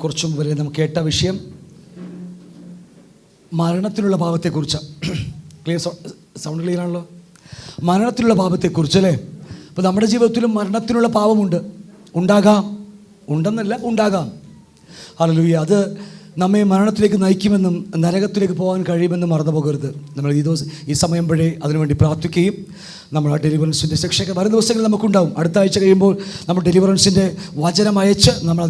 കുറച്ചും വരെ നമുക്ക് കേട്ട വിഷയം മരണത്തിലുള്ള പാപത്തെക്കുറിച്ചാണ്. സൗണ്ട് ക്ലിയർ ആണല്ലോ. മരണത്തിലുള്ള പാപത്തെക്കുറിച്ച് അല്ലേ? അപ്പോൾ നമ്മുടെ ജീവിതത്തിലും മരണത്തിനുള്ള പാപമുണ്ട്, ഉണ്ടാകാം, ഉണ്ടെന്നല്ല ഉണ്ടാകാം. ഹല്ലേലൂയ. അത് നമ്മെ മരണത്തിലേക്ക് നയിക്കുമെന്നും നരകത്തിലേക്ക് പോകാൻ കഴിയുമെന്നും മറന്നു പോകരുത്. നമ്മൾ ഈ സമയം വഴി അതിനുവേണ്ടി പ്രാർത്ഥിക്കുകയും നമ്മൾ ആ ഡെലിവറൻസിൻ്റെ ശിക്ഷയൊക്കെ വരും ദിവസങ്ങളിൽ നമുക്കുണ്ടാവും. അടുത്ത ആഴ്ച കഴിയുമ്പോൾ നമ്മൾ ഡെലിവറൻസിൻ്റെ വചനം അയച്ച് നമ്മൾ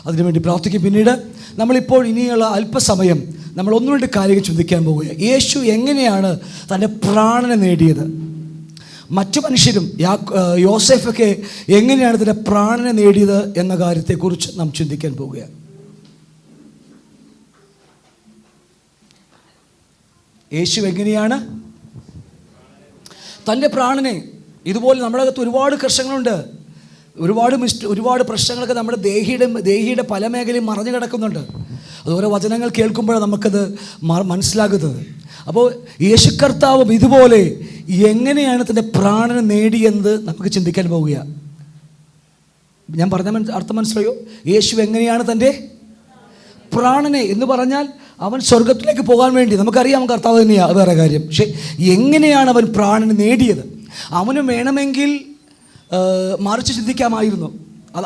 അതിനുവേണ്ടി പ്രാർത്ഥിക്കും. പിന്നീട് നമ്മളിപ്പോൾ ഇനിയുള്ള അല്പസമയം നമ്മൾ ഒന്നുകൊണ്ട് കാര്യങ്ങൾ ചിന്തിക്കാൻ പോവുകയാണ്. യേശു എങ്ങനെയാണ് തൻ്റെ പ്രാണനെ നേടിയത്? മറ്റു മനുഷ്യരും യോസേഫൊക്കെ എങ്ങനെയാണ് തൻ്റെ പ്രാണനെ നേടിയത് എന്ന കാര്യത്തെക്കുറിച്ച് നാം ചിന്തിക്കാൻ പോവുകയാണ്. യേശു എങ്ങനെയാണ് തൻ്റെ പ്രാണനെ, ഇതുപോലെ നമ്മുടെ അകത്ത് ഒരുപാട് പ്രശ്നങ്ങളുണ്ട്, ഒരുപാട് പ്രശ്നങ്ങളൊക്കെ നമ്മുടെ ദേഹിയുടെ പല മേഖലയും മറഞ്ഞു കിടക്കുന്നുണ്ട്. അതുപോലെ വചനങ്ങൾ കേൾക്കുമ്പോഴാണ് നമുക്കത് മനസ്സിലാകുന്നത്. അപ്പോൾ യേശു കർത്താവും ഇതുപോലെ എങ്ങനെയാണ് തൻ്റെ പ്രാണനെ നേടിയെന്ന് നമുക്ക് ചിന്തിക്കാൻ പോവുകയാണ്. ഞാൻ പറഞ്ഞ അർത്ഥം മനസ്സിലായോ? യേശു എങ്ങനെയാണ് തൻ്റെ പ്രാണനെ എന്ന് പറഞ്ഞാൽ അവൻ സ്വർഗത്തിലേക്ക് പോകാൻ വേണ്ടി, നമുക്കറിയാം കർത്താവ് തന്നെയാണ്, വേറെ കാര്യം. പക്ഷേ എങ്ങനെയാണ് അവൻ പ്രാണനെ നേടിയത്? അവന് വേണമെങ്കിൽ മറിച്ച് ചിന്തിക്കാമായിരുന്നു.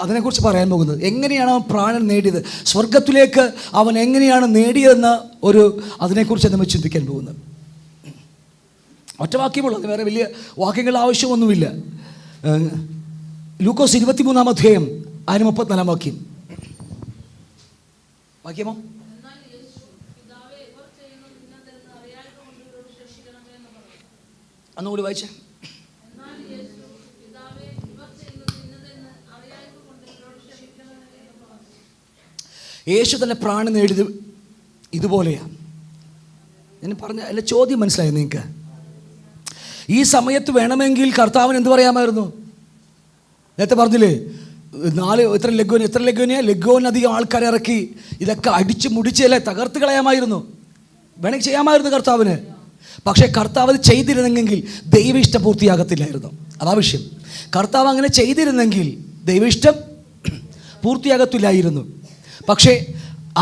അതിനെക്കുറിച്ച് പറയാൻ പോകുന്നത്. എങ്ങനെയാണ് അവൻ പ്രാണൻ നേടിയത്, സ്വർഗത്തിലേക്ക് അവൻ എങ്ങനെയാണ് നേടിയതെന്ന അതിനെക്കുറിച്ച് നമ്മൾ ചിന്തിക്കാൻ പോകുന്നത്. ഒറ്റ വാക്യമുള്ളൂ, അത് വേറെ വലിയ വാക്യങ്ങളുടെ ആവശ്യമൊന്നുമില്ല. ലൂക്കോസ് 23-ാം അധ്യായം 34-ാം വാക്യം. വാക്യമോ? അന്നുകൂടി വായിച്ചേ. യേശു തന്നെ പ്രാണൻ നേടിയത് ഇതുപോലെയാണ്. ഞാൻ പറഞ്ഞ അല്ല, ചോദ്യം മനസ്സിലായി നിങ്ങൾക്ക്? ഈ സമയത്ത് വേണമെങ്കിൽ കർത്താവിന് എന്ത് പറയാമായിരുന്നു? നേരത്തെ പറഞ്ഞില്ലേ, എത്ര ലഗോനധികം ആൾക്കാരെ ഇറക്കി ഇതൊക്കെ അടിച്ച് മുടിച്ചല്ലേ തകർത്ത് കളയാമായിരുന്നു, വേണമെങ്കിൽ ചെയ്യാമായിരുന്നു കർത്താവിന്. പക്ഷേ കർത്താവ് അത് ചെയ്തിരുന്നെങ്കിൽ ദൈവ ഇഷ്ടം പൂർത്തിയാകത്തില്ലായിരുന്നു. അതാ വിഷയം. കർത്താവ് അങ്ങനെ ചെയ്തിരുന്നെങ്കിൽ ദൈവ ഇഷ്ടം പൂർത്തിയാകത്തില്ലായിരുന്നു. പക്ഷേ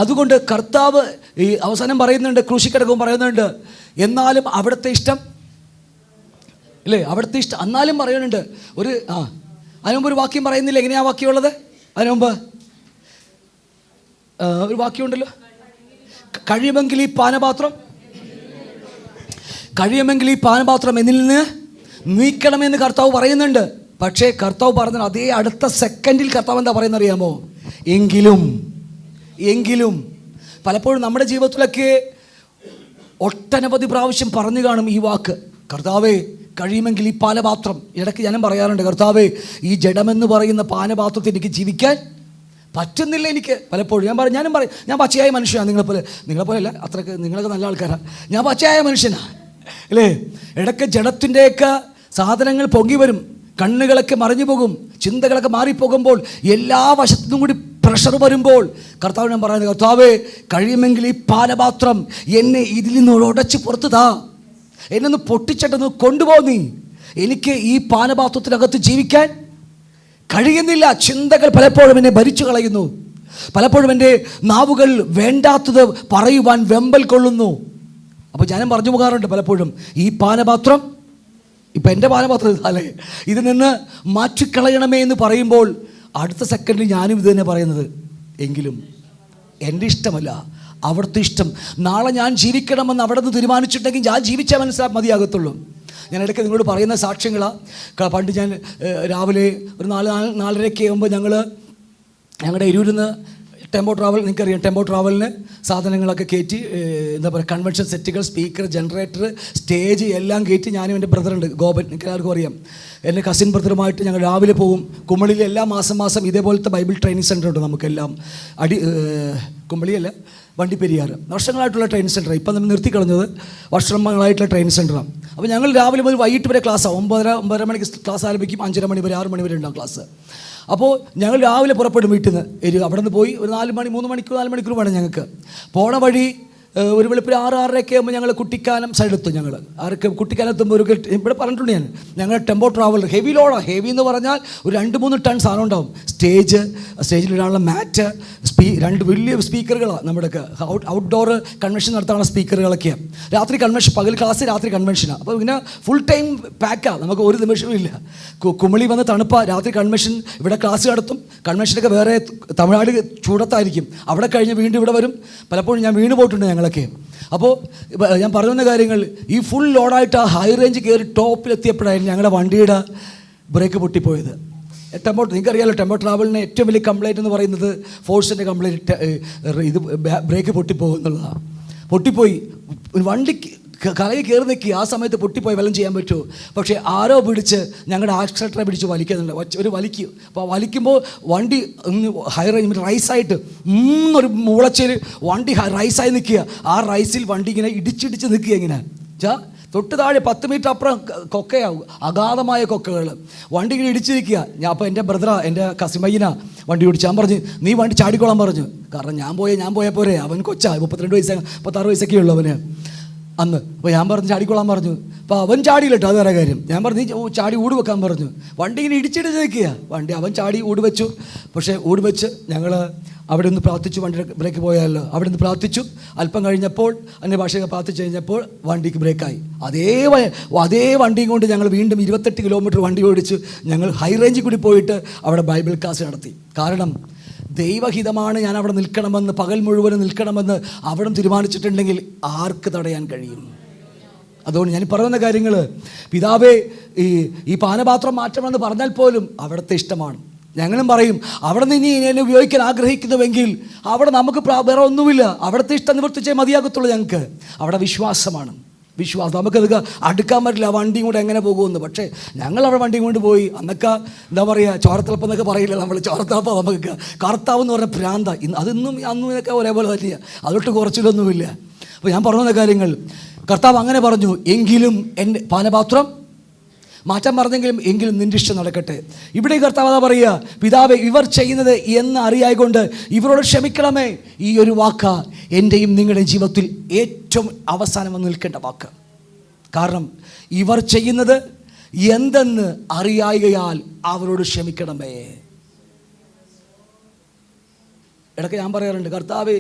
അതുകൊണ്ട് കർത്താവ് ഈ അവസാനം പറയുന്നുണ്ട്, ക്രൂശിക്കിടക്കും പറയുന്നുണ്ട്, എന്നാലും അവിടുത്തെ ഇഷ്ടം അല്ലേ, അവിടുത്തെ ഇഷ്ടം എന്നാലും പറയുന്നുണ്ട്. അതിനുമുമ്പ് ഒരു വാക്യം പറയുന്നില്ല. എങ്ങനെയാ വാക്യമുള്ളത്? അതിനുമുമ്പ് ഒരു വാക്യമുണ്ടല്ലോ, കഴിയുമെങ്കിൽ ഈ പാനപാത്രം എന്നിൽ നിന്ന് നീക്കണമെന്ന് കർത്താവ് പറയുന്നുണ്ട്. പക്ഷേ കർത്താവ് പറഞ്ഞ അതേ അടുത്ത സെക്കൻഡിൽ കർത്താവ് എന്താ പറയുന്നത് അറിയാമോ? എങ്കിലും പലപ്പോഴും നമ്മുടെ ജീവിതത്തിലൊക്കെ ഒട്ടനവധി പ്രാവശ്യം പറഞ്ഞു കാണും ഈ വാക്ക്, കർത്താവേ കഴിയുമെങ്കിൽ ഈ പാനപാത്രം. ഇടയ്ക്ക് ഞാനും പറയാറുണ്ട്, കർത്താവേ ഈ ജഡമെന്ന് പറയുന്ന പാനപാത്രത്തിൽ എനിക്ക് ജീവിക്കാൻ പറ്റുന്നില്ല എനിക്ക്. പലപ്പോഴും ഞാനും പറയും, ഞാൻ പച്ചയായ മനുഷ്യനാണ്, നിങ്ങളെപ്പോലെ അല്ല, അത്രയ്ക്ക് നിങ്ങളൊക്കെ നല്ല ആൾക്കാരാണ്, ഞാൻ പച്ചയായ മനുഷ്യനാണ് അല്ലേ. ഇടയ്ക്ക് ജഡത്തിൻ്റെയൊക്കെ സാധനങ്ങൾ പൊങ്ങി വരും, കണ്ണുകളൊക്കെ മറിഞ്ഞു പോകും, ചിന്തകളൊക്കെ മാറിപ്പോകുമ്പോൾ, എല്ലാ വശത്തുനിന്നും കൂടി പ്രഷർ വരുമ്പോൾ കർത്താവ് ഞാൻ പറയുന്നത്, കർത്താവേ കഴിയുമെങ്കിൽ ഈ പാനപാത്രം എന്നെ ഇതിൽ നിന്ന് ഉടച്ച് പുറത്ത് താ, എന്നൊന്ന് പൊട്ടിച്ചിട്ടൊന്ന് കൊണ്ടുപോകുന്നീ, എനിക്ക് ഈ പാനപാത്രത്തിനകത്ത് ജീവിക്കാൻ കഴിയുന്നില്ല. ചിന്തകൾ പലപ്പോഴും എന്നെ ഭരിച്ചു കളയുന്നു, പലപ്പോഴും എൻ്റെ നാവുകൾ വേണ്ടാത്തത് പറയുവാൻ വെമ്പൽ കൊള്ളുന്നു. അപ്പോൾ ഞാനും പറഞ്ഞു പോകാറുണ്ട് പലപ്പോഴും, ഈ പാനപാത്രം ഇപ്പം എൻ്റെ പാനപാത്രം അല്ലേ, ഇതിൽ നിന്ന് മാറ്റിക്കളയണമേ എന്ന് പറയുമ്പോൾ അടുത്ത സെക്കൻഡിൽ ഞാനും ഇത് തന്നെ പറയുന്നത്, എങ്കിലും എൻ്റെ ഇഷ്ടമല്ല അവിടുത്തെ ഇഷ്ടം. നാളെ ഞാൻ ജീവിക്കണമെന്ന് അവിടെ നിന്ന് തീരുമാനിച്ചിട്ടുണ്ടെങ്കിൽ ഞാൻ ജീവിച്ചാൽ മതിയാകത്തുള്ളൂ. ഞാൻ ഇടയ്ക്ക് നിങ്ങളോട് പറയുന്ന സാക്ഷ്യങ്ങളാണ്. പണ്ട് ഞാൻ രാവിലെ ഒരു 4:30 ആകുമ്പോൾ ഞങ്ങളുടെ എരൂരിന്ന് ടെമ്പോ ട്രാവൽ, നിങ്ങൾക്കറിയാം ടെമ്പോ ട്രാവലിന് സാധനങ്ങളൊക്കെ കയറ്റി, എന്താ പറയുക, കൺവെൻഷൻ സെറ്റുകൾ, സ്പീക്കർ, ജനറേറ്റർ, സ്റ്റേജ് എല്ലാം കയറ്റി ഞാനും എൻ്റെ ബ്രദറുണ്ട് ഗോപൻ, നിങ്ങൾക്ക് എല്ലാവർക്കും അറിയാം, എൻ്റെ കസിൻ ബ്രദറുമായിട്ട് ഞങ്ങൾ രാവിലെ പോകും. കുമളിയിൽ എല്ലാ മാസം ഇതേപോലത്തെ ബൈബിൾ ട്രെയിനിങ് സെൻ്റർ ഉണ്ട് നമുക്കെല്ലാം. കുമളിയല്ല, വണ്ടിപ്പെരിയാറ്, വർഷങ്ങളായിട്ടുള്ള ട്രെയിനിങ് സെൻ്റർ. ഇപ്പം നമ്മൾ നിർത്തിക്കളഞ്ഞത്, വർഷങ്ങളായിട്ടുള്ള ട്രെയിനിങ് സെൻ്ററാണ്. അപ്പോൾ ഞങ്ങൾ രാവിലെ മുതൽ വൈകിട്ട് വരെ ക്ലാസ്സാണ്. 9:30 മണിക്ക് ക്ലാസ് ആരംഭിക്കും, 5:30 മണി വരെ 6 മണി വരെ ഉണ്ടാകും ക്ലാസ്. അപ്പോൾ ഞങ്ങൾ രാവിലെ പുറപ്പെടും വീട്ടിൽ നിന്ന്. അവിടെ നിന്ന് പോയി ഒരു 4 മണിക്കൂർ 4 മണിക്കൂർ വേണം ഞങ്ങൾക്ക്. പോണ വഴി ഒരു വെളുപ്പിൽ 6-6:30 ആകുമ്പോൾ ഞങ്ങൾ കുട്ടിക്കാനം സൈഡെത്തും. ഞങ്ങൾ കുട്ടിക്കാനത്തുമ്പോൾ ഒരു ഇവിടെ പറഞ്ഞിട്ടുണ്ട് ഞങ്ങൾ ടെമ്പോ ട്രാവലർ ഹെവി ലോഡാണ്. ഹെവി എന്ന് പറഞ്ഞാൽ ഒരു 2-3 ടൺ സാധനം ഉണ്ടാവും. സ്റ്റേജിലിടാനുള്ള മാറ്റ്, 2 വലിയ സ്പീക്കറുകളാണ്. നമ്മുടെയൊക്കെ ഔട്ട്ഡോർ കൺവെൻഷൻ നടത്താനുള്ള സ്പീക്കറുകളൊക്കെയാണ്. രാത്രി കൺവെൻഷൻ, പകൽ ക്ലാസ്, രാത്രി കൺവെൻഷനാണ്. അപ്പോൾ ഇങ്ങനെ ഫുൾ ടൈം പാക്കാണ്, നമുക്ക് ഒരു നിമിഷവും ഇല്ല. കുമളി വന്ന് തണുപ്പാണ്, രാത്രി കൺവെൻഷൻ, ഇവിടെ ക്ലാസ് നടത്തും. കൺവെൻഷനൊക്കെ വേറെ തമിഴ്നാട് ചൂടത്തായിരിക്കും. അവിടെ കഴിഞ്ഞ് വീണ്ടും ഇവിടെ വരും. പലപ്പോഴും ഞാൻ വീണ് പോയിട്ടുണ്ട് ഞങ്ങളൊക്കെ. അപ്പോൾ ഞാൻ പറയുന്ന കാര്യങ്ങൾ, ഈ ഫുൾ ലോഡായിട്ട് ആ ഹൈ റേഞ്ച് കയറി ടോപ്പിലെത്തിയപ്പോഴായിരുന്നു ഞങ്ങളുടെ വണ്ടിയുടെ ബ്രേക്ക് പൊട്ടിപ്പോയത്. നിങ്ങൾക്കറിയാമല്ലോ, ടെമ്പോ ട്രാവലിന് ഏറ്റവും വലിയ കംപ്ലൈൻറ്റ് എന്ന് പറയുന്നത് ഫോഴ്സിൻ്റെ കംപ്ലൈൻറ്റ്, ഇത് ബ്രേക്ക് പൊട്ടിപ്പോകും എന്നുള്ളതാണ്. പൊട്ടിപ്പോയി, വണ്ടിക്ക് കലയിൽ കയറി നിൽക്കുക. ആ സമയത്ത് പൊട്ടിപ്പോയി വല്ലതും ചെയ്യാൻ പറ്റുമോ? പക്ഷേ ആരോ പിടിച്ച് ഞങ്ങളുടെ ആക്സിലേറ്ററെ പിടിച്ച് വലിക്കുന്നുണ്ട്, ഒരു വലിക്കും. അപ്പോൾ വലിക്കുമ്പോൾ വണ്ടി ഹൈ റേഞ്ച് റൈസായിട്ട് ഒരു മുളച്ചൊരു വണ്ടി റൈസായി നിൽക്കുക. ആ റൈസിൽ വണ്ടി ഇങ്ങനെ ഇടിച്ചിടിച്ച് നിൽക്കുക. ഇങ്ങനെ തൊട്ട് താഴെ 10 മീറ്റർ അപ്പുറം കൊക്കയാവും, അഗാധമായ കൊക്കകൾ. വണ്ടി ഇങ്ങനെ ഇടിച്ച് നിൽക്കുക. അപ്പോൾ എൻ്റെ ബ്രദറാ, എൻ്റെ കസിമയ്യനാ വണ്ടി ഓടിച്ച്. ഞാൻ പറഞ്ഞു, നീ വണ്ടി ചാടിക്കോളാൻ പറഞ്ഞു. കാരണം ഞാൻ പോയാൽ പോരെ, അവൻ കൊച്ചാ, 32 വയസ്സ് 36 വയസ്സൊക്കെ ഉള്ളു അവന് അന്ന്. അപ്പോൾ ഞാൻ പറഞ്ഞു ചാടിക്കോളാൻ പറഞ്ഞു. അപ്പോൾ അവൻ ചാടിയില്ല കേട്ടോ, അത് വേറെ കാര്യം. ഞാൻ പറഞ്ഞു നീ ചാടി ഊട് വെക്കാൻ പറഞ്ഞു. വണ്ടി ഇങ്ങനെ ഇടിച്ചിടിച്ച് നിൽക്കുക. വണ്ടി അവൻ ചാടി ഊട് വെച്ചു. പക്ഷേ ഊട് വെച്ച് ഞങ്ങൾ അവിടെ നിന്ന് പ്രാർത്ഥിച്ചു, വണ്ടി ബ്രേക്ക് പോയാലോ. അവിടെ നിന്ന് പ്രാർത്ഥിച്ചു. അല്പം കഴിഞ്ഞപ്പോൾ, അന്യഭാഷയൊക്കെ പ്രാർത്ഥിച്ചു കഴിഞ്ഞപ്പോൾ വണ്ടിക്ക് ബ്രേക്കായി. അതേ വണ്ടിയും കൊണ്ട് ഞങ്ങൾ വീണ്ടും 28 കിലോമീറ്റർ വണ്ടി ഓടിച്ച് ഞങ്ങൾ ഹൈ റേഞ്ചിൽ കൂടി പോയിട്ട് അവിടെ ബൈബിൾ ക്ലാസ് നടത്തി. കാരണം ദൈവഹിതമാണ് ഞാൻ അവിടെ നിൽക്കണമെന്ന്, പകൽ മുഴുവനും നിൽക്കണമെന്ന് അവിടെ തീരുമാനിച്ചിട്ടുണ്ടെങ്കിൽ ആർക്ക് തടയാൻ കഴിയും? അതുകൊണ്ട് ഞാൻ പറയുന്ന കാര്യങ്ങൾ, പിതാവേ ഈ പാനപാത്രം മാറ്റണമെന്ന് പറഞ്ഞാൽ പോലും അവിടുത്തെ ഇഷ്ടമാണ്. ഞങ്ങളും പറയും, അവിടെ നിന്ന് ഇനി എന്നെ ഉപയോഗിക്കാൻ ആഗ്രഹിക്കുന്നുവെങ്കിൽ അവിടെ നമുക്ക് വേറെ ഒന്നുമില്ല, അവിടുത്തെ ഇഷ്ടം നിവർത്തിച്ചേ മതിയാകത്തുള്ളൂ. ഞങ്ങൾക്ക് അവിടെ വിശ്വാസം. നമുക്കത് അടുക്കാൻ പറ്റില്ല. വണ്ടിയും കൂടെ എങ്ങനെ പോകുമെന്ന്. പക്ഷേ ഞങ്ങൾ അവിടെ വണ്ടിയും കൊണ്ട് പോയി. അന്നൊക്കെ എന്താ പറയുക, ചോരത്തിളപ്പം എന്നൊക്കെ പറയില്ല നമ്മൾ. ചോരത്തിളപ്പം നമുക്ക് കർത്താവ് എന്ന് പറഞ്ഞ ഭ്രാന്ത. അതൊന്നും അന്നും ഇതൊക്കെ ഒരേപോലെ തന്നെയാ, അതൊട്ട് കുറച്ചിലൊന്നുമില്ല. അപ്പോൾ ഞാൻ പറയുന്ന കാര്യങ്ങൾ, കർത്താവ് അങ്ങനെ പറഞ്ഞു, എങ്കിലും എൻ്റെ പാനപാത്രം മാറ്റാൻ പറഞ്ഞെങ്കിലും എങ്കിലും നിൻ്റെ ഇഷ്ടം നടക്കട്ടെ. ഇവിടെ കർത്താവ് അതാ പറയുക, പിതാവേ ഇവർ ചെയ്യുന്നത് എന്ന് അറിയായിക്കൊണ്ട് ഇവരോട് ക്ഷമിക്കണമേ. ഈ ഒരു വാക്ക് എൻ്റെയും നിങ്ങളുടെയും ജീവിതത്തിൽ ഏറ്റവും അവസാനം വന്ന് നിൽക്കേണ്ട വാക്ക്. കാരണം ഇവർ ചെയ്യുന്നത് എന്തെന്ന് അറിയായികയാൽ അവരോട് ക്ഷമിക്കണമേ. ഇടയ്ക്ക് ഞാൻ പറയാറുണ്ട്, കർത്താവ്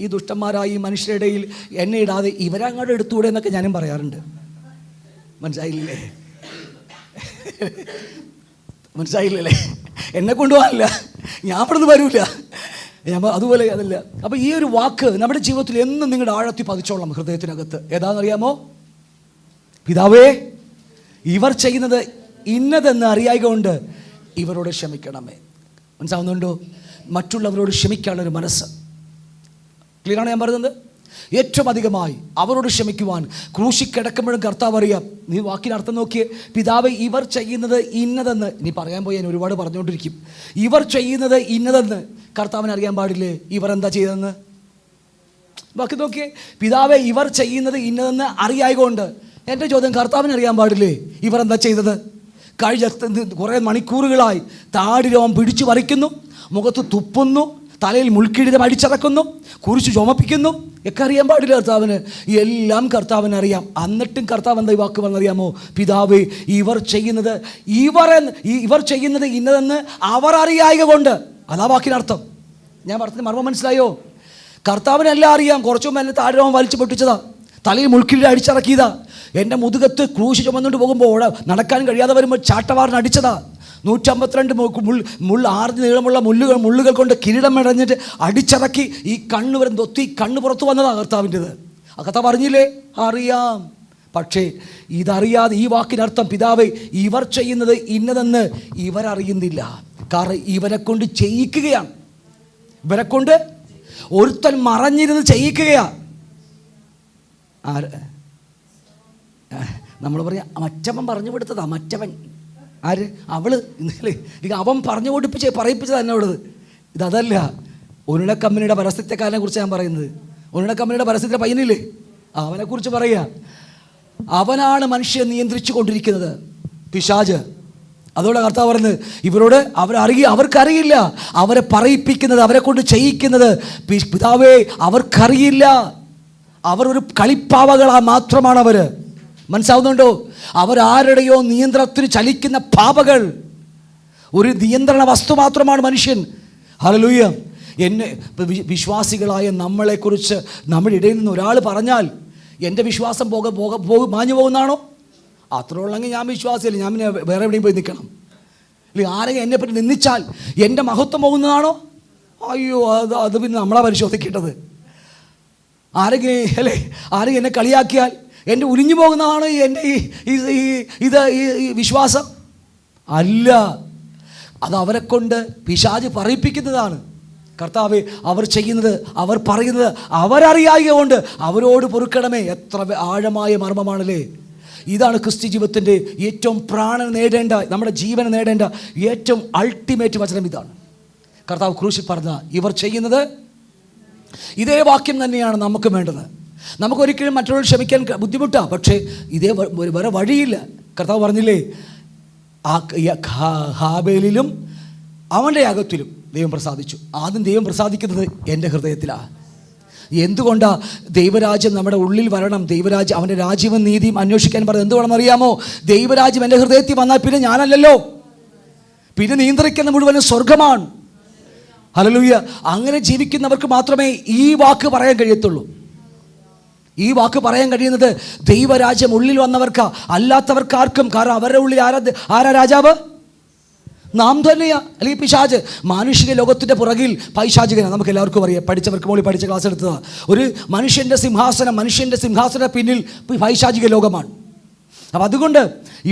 ഈ ദുഷ്ടന്മാരായി മനുഷ്യരുടെ ഇടയിൽ എന്നെ ഇടാതെ ഇവരങ്ങോട്ട് എടുത്തുകൂടെ എന്നൊക്കെ ഞാനും പറയാറുണ്ട്. മനസ്സിലായില്ലേ? എന്നെ കൊണ്ടുപോകാനില്ല, ഞാൻ ഇവിടുന്ന് വരില്ല. അതുപോലെ അതല്ല. അപ്പോൾ ഈ ഒരു വാക്ക് നമ്മുടെ ജീവിതത്തിൽ എന്നും നിങ്ങളുടെ ആഴത്തിൽ പതിച്ചോളാം, ഹൃദയത്തിനകത്ത്. ഏതാണെന്നറിയാമോ? പിതാവേ ഇവർ ചെയ്യുന്നത് ഇന്നതെന്ന് അറിയായികൊണ്ട് ഇവരോട് ക്ഷമിക്കണമേ. മനസ്സിലാവുന്നുണ്ടോ? മറ്റുള്ളവരോട് ക്ഷമിക്കാനുള്ളൊരു മനസ്സ്. ക്ലിയറാണ് ഞാൻ പറയുന്നത്? ഏറ്റവും അധികമായി അവരോട് ക്ഷമിക്കുവാൻ. ക്രൂശിൽ കിടക്കുമ്പോഴും കർത്താവ് അറിയാം. നീ വാക്കിനർത്ഥം നോക്കിയേ. പിതാവ് ഇവർ ചെയ്യുന്നത് ഇന്നതെന്ന്, നീ പറയാൻ പോയി ഞാൻ ഒരുപാട് പറഞ്ഞുകൊണ്ടിരിക്കും. ഇവർ ചെയ്യുന്നത് ഇന്നതെന്ന് കർത്താവിന് അറിയാൻ പാടില്ലേ ഇവർ എന്താ ചെയ്തതെന്ന്? ബാക്കി നോക്കിയേ. പിതാവെ ഇവർ ചെയ്യുന്നത് ഇന്നതെന്ന് അറിയായതുകൊണ്ട് എൻ്റെ ചോദ്യം, കർത്താവിന് അറിയാൻ പാടില്ലേ ഇവർ എന്താ ചെയ്തത്? കഴിഞ്ഞ കുറേ മണിക്കൂറുകളായി താടി രോമം പിടിച്ചു പറിക്കുന്നു, മുഖത്ത് തുപ്പുന്നു, തലയിൽ മുൾക്കിരീടം അടിച്ചിറക്കുന്നു, കുരിശ് ചുമപ്പിക്കുന്നു. ഒക്കെ അറിയാൻ പാടില്ല കർത്താവിന്. എല്ലാം കർത്താവിന് അറിയാം. എന്നിട്ടും കർത്താവ് എന്താ ഈ വാക്ക് വന്നറിയാമോ? പിതാവേ ഇവർ ചെയ്യുന്നത് ഇന്നതെന്ന് അവർ അറിയായക കൊണ്ട്. അതാ വാക്കിനർത്ഥം. ഞാൻ പറഞ്ഞ മർമ്മം മനസ്സിലായോ? കർത്താവിനെല്ലാം അറിയാം. കുറച്ചു മുമ്പ് എന്നെ താഴ്രോമം വലിച്ചു പൊട്ടിച്ചതാ, തലയിൽ മുൾക്കിരീടം അടിച്ചിറക്കിയതാ, എൻ്റെ മുതുകത്ത് ക്രൂശ് ചുമന്നുകൊണ്ട് പോകുമ്പോൾ നടക്കാൻ കഴിയാതെ വരുമ്പോൾ ചാട്ടവാറിന് അടിച്ചതാ, 152 ആർന്ന് നീളമുള്ള മുള്ളുകൾ കൊണ്ട് കിരീടം മെടഞ്ഞിട്ട് അടിച്ചിറക്കി ഈ കണ്ണ് വരെ തൊത്തി കണ്ണ് പുറത്തു വന്നതാണ് കർത്താവിൻ്റെത്. ആ കർത്താവ് പറഞ്ഞില്ലേ? അറിയാം. പക്ഷേ ഇതറിയാതെ ഈ വാക്കിനർത്ഥം, പിതാവേ ഇവർ ചെയ്യുന്നത് ഇന്നതെന്ന് ഇവരറിയുന്നില്ല. കാരണം ഇവരെ കൊണ്ട് ചെയ്യിക്കുകയാണ്. ഇവരെ കൊണ്ട് ഒരുത്തൻ മറഞ്ഞിരുന്ന് ചെയ്യിക്കുകയാണ്. നമ്മൾ പറയാം മറ്റവൻ പറഞ്ഞു കൊടുത്തതാ. മറ്റവൻ ആര്? അവള്. അവൻ പറഞ്ഞു പറയിപ്പിച്ചത് എന്നോടത്. ഇതല്ല. ഒരിട കമ്പനിയുടെ പരസ്യത്തെക്കാരനെ കുറിച്ച് ഞാൻ പറയുന്നത്. ഒരിട കമ്പനിയുടെ പരസ്യത്തിൻ്റെ പയ്യനില്ലേ, അവനെക്കുറിച്ച് പറയുക. അവനാണ് മനുഷ്യനെ നിയന്ത്രിച്ചു കൊണ്ടിരിക്കുന്നത്, പിശാച്. അതോടെ കർത്താവ് പറയുന്നത്, ഇവരോട് അവർക്കറിയില്ല. അവരെ പറയിപ്പിക്കുന്നത്, അവരെ കൊണ്ട് ചെയ്യിക്കുന്നത് പിതാവേ അവർക്കറിയില്ല. അവർ ഒരു കളിപ്പാവകളാ മാത്രമാണ് അവർ. മനസ്സിലാവുന്നുണ്ടോ? അവരാരുടെയോ നിയന്ത്രണത്തിന് ചലിക്കുന്ന പാവകൾ. ഒരു നിയന്ത്രണ വസ്തു മാത്രമാണ് മനുഷ്യൻ. ഹല്ലേലൂയ. എന്നെ വിശ്വാസികളായ നമ്മളെക്കുറിച്ച് നമ്മുടെ ഇടയിൽ നിന്ന് ഒരാൾ പറഞ്ഞാൽ എൻ്റെ വിശ്വാസം മാഞ്ഞു പോകുന്നതാണോ? അത്ര ഉള്ളെങ്കിൽ ഞാൻ വിശ്വാസിയല്ല, ഞാൻ പിന്നെ വേറെ എവിടെയും പോയി നിൽക്കണം. അല്ലെങ്കിൽ ആരെങ്കിലും എന്നെപ്പറ്റി നിന്ദിച്ചാൽ എൻ്റെ മഹത്വം പോകുന്നതാണോ? അയ്യോ, അത് പിന്നെ നമ്മളാ പരിശോധിക്കേണ്ടത്. ആരെങ്കിലും എന്നെ കളിയാക്കിയാൽ എൻ്റെ ഉരിഞ്ഞു പോകുന്നതാണോ എൻ്റെ ഈ വിശ്വാസം? അല്ല, അത് അവരെ കൊണ്ട് പിശാച് പറയിപ്പിക്കുന്നതാണ്. കർത്താവേ, അവർ ചെയ്യുന്നത്, അവർ പറയുന്നത് അവരറിയായ കൊണ്ട് അവരോട് പൊറുക്കണമേ. എത്ര ആഴമായ മർമ്മമാണല്ലേ. ഇതാണ് ക്രിസ്ത്യ ജീവിതത്തിൻ്റെ ഏറ്റവും പ്രാണൻ നേടേണ്ട, നമ്മുടെ ജീവൻ നേടേണ്ട ഏറ്റവും അൾട്ടിമേറ്റ് വചനം ഇതാണ്. കർത്താവ് ക്രൂശിൽ പറഞ്ഞ ഇവർ ചെയ്യുന്നത് ഇതേ വാക്യം തന്നെയാണ് നമുക്ക് വേണ്ടത്. നമുക്കൊരിക്കലും മറ്റുള്ളവർ ക്ഷമിക്കാൻ ബുദ്ധിമുട്ടാണ്, പക്ഷേ ഇതേ വേറെ വഴിയില്ല. കർത്താവ് പറഞ്ഞില്ലേ, ഹാബേലിലും അവൻ്റെ യാഗത്തിലും ദൈവം പ്രസാദിച്ചു. ആദ്യം ദൈവം പ്രസാദിക്കുന്നത് എൻ്റെ ഹൃദയത്തിലാണ്. എന്തുകൊണ്ടാണ്? ദൈവരാജ്യം നമ്മുടെ ഉള്ളിൽ വരണം. ദൈവരാജ്യം, അവൻ്റെ രാജ്യവും നീതിയും അന്വേഷിക്കാൻ പറഞ്ഞത് എന്തുകൊണ്ടെന്ന് അറിയാമോ? ദൈവരാജ്യം എൻ്റെ ഹൃദയത്തിൽ വന്നാൽ പിന്നെ ഞാനല്ലല്ലോ, പിന്നെ നിയന്ത്രിക്കുന്ന മുഴുവനും സ്വർഗമാണ്. ഹല്ലേലൂയ. അങ്ങനെ ജീവിക്കുന്നവർക്ക് മാത്രമേ ഈ വാക്ക് പറയാൻ കഴിയത്തുള്ളൂ. ഈ വാക്ക് പറയാൻ കഴിയുന്നത് ദൈവരാജ്യം ഉള്ളിൽ വന്നവർക്കാ, അല്ലാത്തവർക്കാർക്കും. കാരണം അവരുടെ ഉള്ളിൽ ആരാ രാജാവ്? നാം തന്നെയാ, അല്ലെങ്കിൽ പിശാച്. മാനുഷിക ലോകത്തിൻ്റെ പുറകിൽ പൈശാചികനാണ്. നമുക്ക് എല്ലാവർക്കും അറിയാം, പഠിച്ചവർക്ക് മുകളിൽ പഠിച്ച ക്ലാസ് എടുത്തതാണ്. ഒരു മനുഷ്യൻ്റെ സിംഹാസന പിന്നിൽ പൈശാചിക ലോകമാണ്. അപ്പം അതുകൊണ്ട്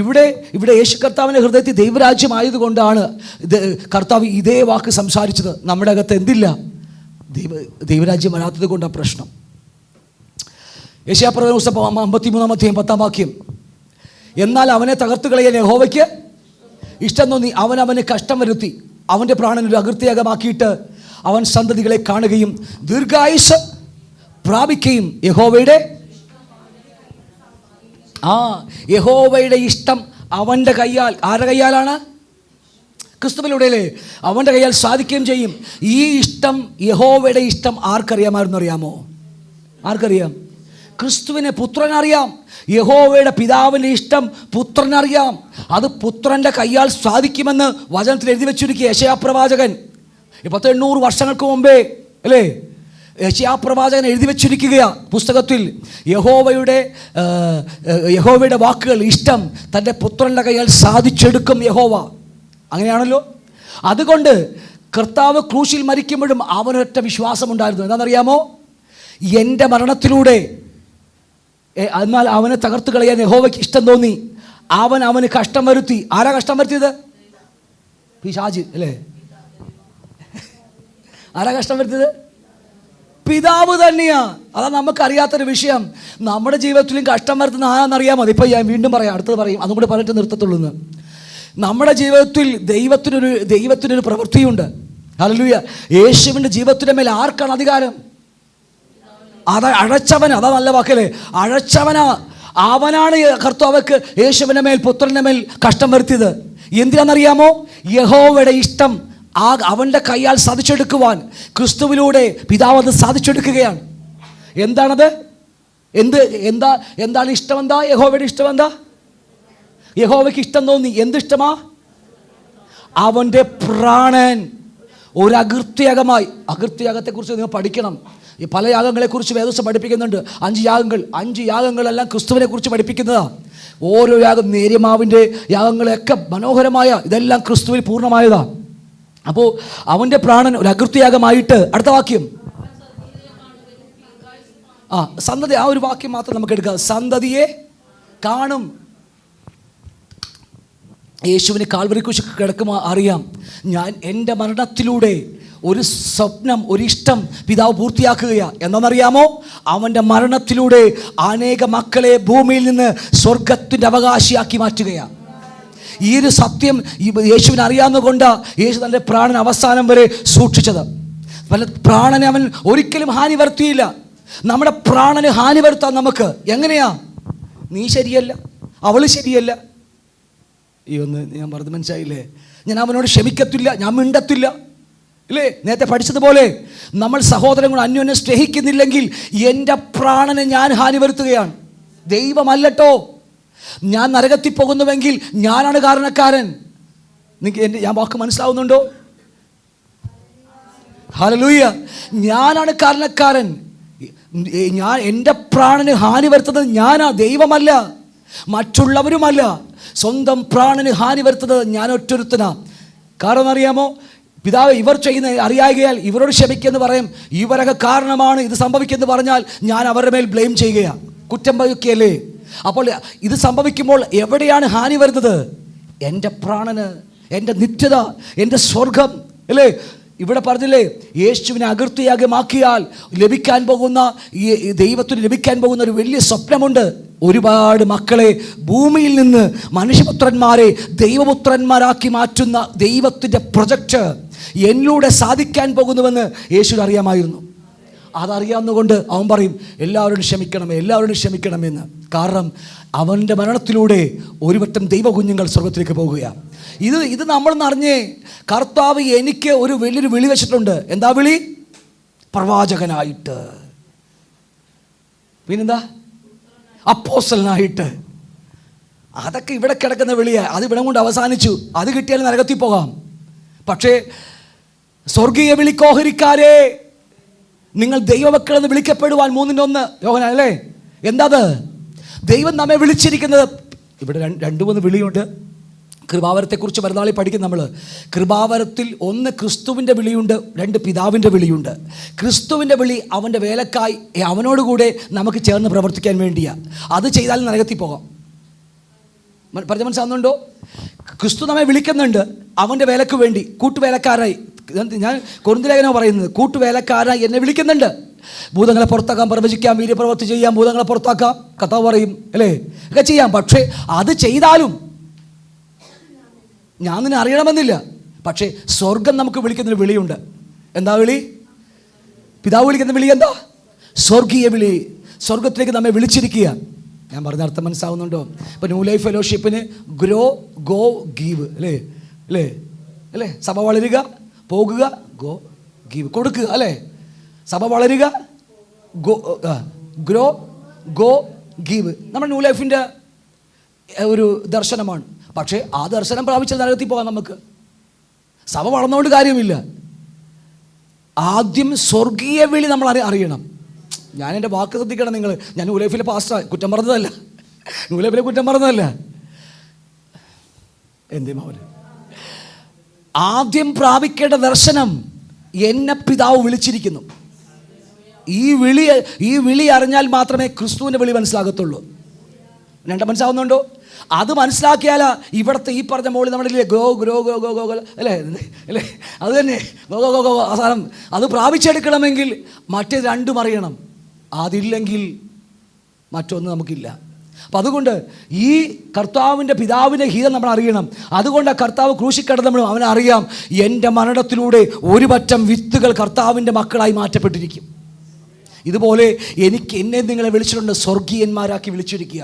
ഇവിടെ യേശു കർത്താവിൻ്റെ ഹൃദയത്തിൽ ദൈവരാജ്യമായതുകൊണ്ടാണ് കർത്താവ് ഇതേ വാക്ക് സംസാരിച്ചത്. നമ്മുടെ അകത്ത് എന്തില്ല? ദൈവരാജ്യം വരാത്തത് കൊണ്ടാണ് പ്രശ്നം. യെശയ്യാപ്രവചനം 53-10 വാക്യം. എന്നാൽ അവനെ തകർത്ത് കളയാൻ യഹോവയ്ക്ക് ഇഷ്ടം തോന്നി, അവന് കഷ്ടം വരുത്തി, അവൻ്റെ പ്രാണനൊരു അകൃത്യയാഗമാക്കിയിട്ട് അവൻ സന്തതികളെ കാണുകയും ദീർഘായുസ് പ്രാപിക്കുകയും യഹോവയുടെ ഇഷ്ടം അവൻ്റെ കയ്യാൽ, ആരുടെ കയ്യാലാണ്? ക്രിസ്തുവിലൂടെയല്ലേ? അവൻ്റെ കയ്യാൽ സാധിക്കുകയും ചെയ്യും. ഈ ഇഷ്ടം, യഹോവയുടെ ഇഷ്ടം ആർക്കറിയാമായിരുന്നു? അറിയാമോ? ആർക്കറിയാം? ക്രിസ്തുവിനെ പുത്രനറിയാം. യഹോവയുടെ പിതാവിൻ്റെ ഇഷ്ടം പുത്രനറിയാം. അത് പുത്രൻ്റെ കയ്യാൽ സാധിക്കുമെന്ന് വചനത്തിൽ എഴുതി വെച്ചിരിക്കുക യെശയ്യാപ്രവാചകൻ. 800 വർഷങ്ങൾക്ക് മുമ്പേ അല്ലേ യെശയ്യാപ്രവാചകൻ എഴുതി വെച്ചിരിക്കുക പുസ്തകത്തിൽ. യഹോവയുടെ വാക്കുകൾ, ഇഷ്ടം തൻ്റെ പുത്രൻ്റെ കയ്യാൽ സാധിച്ചെടുക്കും യഹോവ. അങ്ങനെയാണല്ലോ. അതുകൊണ്ട് കർത്താവ് ക്രൂശിൽ മരിക്കുമ്പോഴും അവനൊറ്റ വിശ്വാസമുണ്ടായിരുന്നു. എന്താണെന്നറിയാമോ? എൻ്റെ മരണത്തിലൂടെ, എന്നാൽ അവനെ തകർത്ത് കളയാൻ യഹോവയ്ക്ക് ഇഷ്ടം തോന്നി, അവന് കഷ്ടം വരുത്തി. ആരാ കഷ്ടം വരുത്തിയത്? പിശാച് അല്ലേ? ആരാ കഷ്ടം വരുത്തിയത്? പിതാവ് തന്നെയാ. അതാ നമുക്കറിയാത്തൊരു വിഷയം. നമ്മുടെ ജീവിതത്തിലും കഷ്ടം വരുത്തുന്ന ആരാന്നറിയാമോ? ഇപ്പം ഞാൻ വീണ്ടും പറയാം, അടുത്തത് പറയും, അതും കൂടെ പറഞ്ഞിട്ട് നിർത്തത്തുള്ളൂ. നമ്മുടെ ജീവിതത്തിൽ ദൈവത്തിനൊരു പ്രവൃത്തിയുണ്ട്. ഹല്ലേലൂയ. യേശുവിൻ്റെ ജീവിതത്തിൻ്റെ മേൽ ആർക്കാണ് അധികാരം? അഴച്ചവന്. അതാ നല്ല വാക്കല്ലേ, അഴച്ചവനാ. അവനാണ് കർത്താവക്ക് യേശുവിൻ്റെ മേൽ, പുത്രൻ്റെ മേൽ കഷ്ടം വരുത്തിയത്. എന്തിനാണെന്നറിയാമോ? യഹോവയുടെ ഇഷ്ടം അവൻ്റെ കയ്യാൽ സാധിച്ചെടുക്കുവാൻ ക്രിസ്തുവിലൂടെ പിതാവ് അത് സാധിച്ചെടുക്കുകയാണ്. എന്താണത്? എന്താണ് ഇഷ്ടം? എന്താ യഹോവയുടെ ഇഷ്ടം? എന്താ യഹോവയ്ക്ക് ഇഷ്ടം തോന്നി? എന്തിഷ്ടമാ? അവൻ്റെ പ്രാണൻ ഒരു അകൃത്യയാഗമായി. അകൃത്യയാഗത്തെക്കുറിച്ച് നിങ്ങൾ പഠിക്കണം. ഈ പല യാഗങ്ങളെക്കുറിച്ച് വേദോസം പഠിപ്പിക്കുന്നുണ്ട്. 5 യാഗങ്ങളെല്ലാം ക്രിസ്തുവിനെ കുറിച്ച് പഠിപ്പിക്കുന്നതാണ്. ഓരോ യാഗം, നേര്യമാവിൻ്റെ യാഗങ്ങളെയൊക്കെ മനോഹരമായ, ഇതെല്ലാം ക്രിസ്തുവിൽ പൂർണ്ണമായതാണ്. അപ്പോൾ അവൻ്റെ പ്രാണൻ ഒരു അകൃത്യയാഗമായിട്ട്. അടുത്ത വാക്യം, സന്തതി. ആ ഒരു വാക്യം മാത്രം നമുക്ക് എടുക്കാം. സന്തതിയെ കാണും. യേശുവിന് കാൽവരി കുരിശിൽ കിടക്കുമ്പോൾ അറിയാം, ഞാൻ എൻ്റെ മരണത്തിലൂടെ ഒരു സ്വപ്നം, ഒരിഷ്ടം പിതാവ് പൂർത്തിയാക്കുകയാണ്. എന്താണെന്നറിയാമോ? അവൻ്റെ മരണത്തിലൂടെ അനേക മക്കളെ ഭൂമിയിൽ നിന്ന് സ്വർഗത്തിൻ്റെ അവകാശിയാക്കി മാറ്റുകയാണ്. ഈ ഒരു സത്യം യേശുവിന് അറിയാവുന്നതുകൊണ്ടാണ് യേശു തൻ്റെ പ്രാണൻ അവസാനം വരെ സൂക്ഷിച്ചത്. പ്രാണനെ അവൻ ഒരിക്കലും ഹാനി വരുത്തിയില്ല. നമ്മുടെ പ്രാണന് ഹാനി വരുത്താൻ നമുക്ക് എങ്ങനെയാ? നീ ശരിയല്ല, അവൾ ശരിയല്ല. ഈ ഒന്ന് ഞാൻ പറഞ്ഞത് മനസ്സിലായില്ലേ? ഞാൻ അവനോട് ക്ഷമിക്കത്തില്ല, ഞാൻ മിണ്ടത്തില്ല. ഇല്ലേ? നേരത്തെ പഠിച്ചതുപോലെ നമ്മൾ സഹോദരങ്ങൾ അന്യോന്യം സ്നേഹിക്കുന്നില്ലെങ്കിൽ എൻ്റെ പ്രാണനെ ഞാൻ ഹാനി വരുത്തുകയാണ്. ദൈവമല്ലട്ടോ. ഞാൻ നരകത്തിൽ പോകുന്നുവെങ്കിൽ ഞാനാണ് കാരണക്കാരൻ. നിങ്ങൾക്ക് ഞാൻ വാക്ക് മനസ്സിലാവുന്നുണ്ടോ? ഹല്ലേലൂയ. ഞാനാണ് കാരണക്കാരൻ. എൻ്റെ പ്രാണന് ഹാനി വരുത്തുന്നത് ഞാനാ, ദൈവമല്ല, മറ്റുള്ളവരുമല്ല. സ്വന്തം പ്രാണന് ഹാനി വരുത്തുന്നത് ഞാൻ ഒറ്റൊരുത്തനാ. കാരണം അറിയാമോ? പിതാവ് ഇവർ ചെയ്യുന്ന അറിയായികയാൽ ഇവരോട് ക്ഷമിക്കെന്ന് പറയും. ഇവരൊക്കെ കാരണമാണ് ഇത് സംഭവിക്കുമെന്ന് പറഞ്ഞാൽ ഞാൻ അവരുടെ മേൽ ബ്ലെയിം ചെയ്യുകയാണ്, കുറ്റം വയ്ക്കുകയല്ലേ. അപ്പോൾ ഇത് സംഭവിക്കുമ്പോൾ എവിടെയാണ് ഹാനി വരുന്നത്? എൻ്റെ പ്രാണന്, എൻ്റെ നിത്യത, എൻ്റെ സ്വർഗം, അല്ലേ? ഇവിടെ പറഞ്ഞില്ലേ, യേശുവിനെ അകൃത്യയാഗമാക്കിയാൽ ലഭിക്കാൻ പോകുന്ന ഈ ദൈവത്തിന് ലഭിക്കാൻ പോകുന്ന ഒരു വലിയ സ്വപ്നമുണ്ട്. ഒരുപാട് മക്കളെ ഭൂമിയിൽ നിന്ന് മനുഷ്യപുത്രന്മാരെ ദൈവപുത്രന്മാരാക്കി മാറ്റുന്ന ദൈവത്തിൻ്റെ പ്രൊജക്റ്റ് എന്നിലൂടെ സാധിക്കാൻ പോകുന്നുവെന്ന് യേശുവിന് അറിയാമായിരുന്നു. അതറിയാവുന്നതുകൊണ്ട് അവൻ പറയും എല്ലാവരോടും ക്ഷമിക്കണമേ, എല്ലാവരോടും ക്ഷമിക്കണമെന്ന്. കാരണം അവൻ്റെ മരണത്തിലൂടെ ഒരു വട്ടം ദൈവകുഞ്ഞുങ്ങൾ സ്വർഗത്തിലേക്ക് പോകുകയാണ്. ഇത് നമ്മളെന്ന് അറിഞ്ഞേ, കർത്താവ് എനിക്ക് ഒരു വലിയൊരു വിളി വെച്ചിട്ടുണ്ട്. എന്താ വിളി? പ്രവാചകനായിട്ട്, പിന്നെന്താ അപ്പോസ്തലനായിട്ട്. അതൊക്കെ ഇവിടെ കിടക്കുന്ന വിളിയാണ്. അത് ഇവിടെ കൊണ്ട് അവസാനിച്ചു. അത് കിട്ടിയാൽ നരകത്തിൽ പോകാം. പക്ഷേ സ്വർഗീയ വിളിക്കോഹരിക്കാരെ, നിങ്ങൾ ദൈവമക്കളെന്ന് വിളിക്കപ്പെടുവാൻ 3-1 യോഹന്നാൻ അല്ലേ? എന്താ അത്? ദൈവം നമ്മെ വിളിച്ചിരിക്കുന്നത്. ഇവിടെ 2-3 വിളിയുണ്ട്. കൃപാവരത്തെക്കുറിച്ച് മറുനാളിൽ പഠിക്കും നമ്മൾ. കൃപാവരത്തിൽ 1 ക്രിസ്തുവിൻ്റെ വിളിയുണ്ട്, 2 പിതാവിൻ്റെ വിളിയുണ്ട്. ക്രിസ്തുവിൻ്റെ വിളി അവൻ്റെ വേലക്കായി അവനോടുകൂടെ നമുക്ക് ചേർന്ന് പ്രവർത്തിക്കാൻ വേണ്ടിയാണ്. അത് ചെയ്താൽ നരകത്തിൽ പോകാം. പറഞ്ഞ മനസ്സിലാവുന്നുണ്ടോ? ക്രിസ്തു നമ്മെ വിളിക്കുന്നുണ്ട് അവൻ്റെ വേലക്ക് വേണ്ടി, കൂട്ടുവേലക്കാരായി. ഞാൻ കൊരിന്ത്യലേഖനം പറയുന്നത്, കൂട്ടുവേലക്കാരായി എന്നെ വിളിക്കുന്നുണ്ട്. ഭൂതങ്ങളെ പുറത്താക്കാം, പ്രവചിക്കാം, വീര്യപ്രവൃത്തി ചെയ്യാം, ഭൂതങ്ങളെ പുറത്താക്കാം, കർത്താവ് പറയും അല്ലേ, ഒക്കെ ചെയ്യാം. പക്ഷേ അത് ചെയ്താലും ഞാൻ നിന്നെ അറിയണമെന്നില്ല. പക്ഷേ സ്വർഗം നമുക്ക് വിളിക്കുന്നൊരു വിളിയുണ്ട്. എന്താ വിളി? പിതാവ് വിളിക്കുന്ന വിളി എന്താ? സ്വർഗീയ വിളി. സ്വർഗത്തിലേക്ക് നമ്മെ വിളിച്ചിരിക്കുക. ഞാൻ പറഞ്ഞ അർത്ഥം മനസ്സിലാവുന്നുണ്ടോ? ഇപ്പോൾ ന്യൂ ലൈഫ് ഫെലോഷിപ്പിന് ഗ്രോ, ഗോ, ഗീവ് അല്ലേ? അല്ലേ അല്ലേ? സഭ വളരുക, പോകുക, ഗോ, ഗീവ്, കൊടുക്കുക അല്ലേ? സഭ വളരുക, ഗ്രോ, ഗോ, ഗീവ് നമ്മുടെ ന്യൂ ലൈഫിൻ്റെ ഒരു ദർശനമാണ്. പക്ഷേ ആ ദർശനം പ്രാപിച്ചാൽ നരകത്തിൽ പോകാം നമുക്ക്. സഭ വളർന്നുകൊണ്ട് കാര്യമില്ല. ആദ്യം സ്വർഗീയ വിളി നമ്മൾ അറിയണം. ഞാൻ എൻ്റെ വാക്ക് ശ്രദ്ധിക്കണം നിങ്ങൾ. ഞാൻ ന്യൂ ലൈഫിലെ പാസ്റ്റർ, കുറ്റം പറഞ്ഞതല്ല. ന്യൂ ലൈഫിലെ കുറ്റം പറഞ്ഞതല്ല. എന്തേ മാവന് ആദ്യം പ്രാപിക്കേണ്ട ദർശനം എന്നെ പിതാവ് വിളിച്ചിരിക്കുന്നു. ഈ വിളി അറിഞ്ഞാൽ മാത്രമേ ക്രിസ്തുവിൻ്റെ വിളി മനസ്സിലാകത്തുള്ളൂ. മനസ്സിലാവുന്നുണ്ടോ? അത് മനസ്സിലാക്കിയാലാ ഇവിടുത്തെ ഈ പറഞ്ഞ മോളിൽ നമ്മുടെ go grow go go go അല്ലേ അല്ലേ? അത് തന്നെ ഗോ ഗോ ഗോ ഗോ അവസാനം അത് പ്രാപിച്ചെടുക്കണമെങ്കിൽ മറ്റേ 2 അറിയണം. അതില്ലെങ്കിൽ മറ്റൊന്നും നമുക്കില്ല. അപ്പം അതുകൊണ്ട് ഈ കർത്താവിൻ്റെ പിതാവിൻ്റെ ഹിതം നമ്മൾ അറിയണം. അതുകൊണ്ട് ആ കർത്താവ് ക്രൂശിൽ കിടന്നപ്പോൾ അവനറിയാം എൻ്റെ മരണത്തിലൂടെ ഒരു പറ്റം വിത്തുകൾ കർത്താവിൻ്റെ മക്കളായി മാറ്റപ്പെട്ടിരിക്കും. ഇതുപോലെ എന്നെ നിങ്ങളെ വിളിച്ചിട്ടുണ്ട്, സ്വർഗീയന്മാരാക്കി വിളിച്ചിരിക്കുക.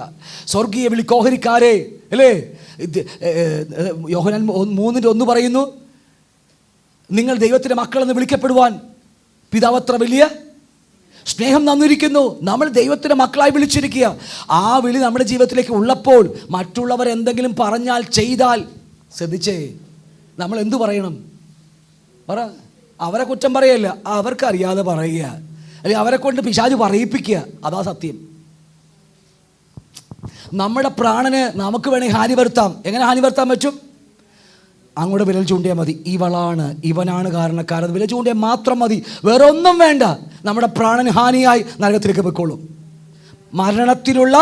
സ്വർഗീയ വിളിക്കോഹരിക്കാരെ അല്ലേ? യോഹന്നാൻ 3:1 പറയുന്നു, നിങ്ങൾ ദൈവത്തിൻ്റെ മക്കളെന്ന് വിളിക്കപ്പെടുവാൻ പിതാവ് അത്ര വലിയ സ്നേഹം തന്നിരിക്കുന്നു. നമ്മൾ ദൈവത്തിൻ്റെ മക്കളായി വിളിച്ചിരിക്കുക. ആ വിളി നമ്മുടെ ജീവിതത്തിലേക്ക് ഉള്ളപ്പോൾ മറ്റുള്ളവർ എന്തെങ്കിലും പറഞ്ഞാൽ, ചെയ്താൽ ശ്രദ്ധിച്ചേ, നമ്മൾ എന്തു പറയണം? അവരെ കുറ്റം പറയല്ല, അവർക്ക് അറിയാതെ പറയുക, അല്ലെങ്കിൽ അവരെ കൊണ്ട് പിശാച് പറയിപ്പിക്കുക. അതാ സത്യം. നമ്മുടെ പ്രാണന് നമുക്ക് വേണമെങ്കിൽ ഹാനി വരുത്താം. എങ്ങനെ ഹാനി വരുത്താൻ പറ്റും? അങ്ങോട്ട് വിരൽ ചൂണ്ടിയാൽ മതി. ഇവനാണ് കാരണക്കാരൻ വിരൽ ചൂണ്ടിയാൽ മാത്രം മതി, വേറെ ഒന്നും വേണ്ട. നമ്മുടെ പ്രാണന് ഹാനിയായി നരകത്തിലേക്ക് പോയിക്കോളും. മരണത്തിലുള്ള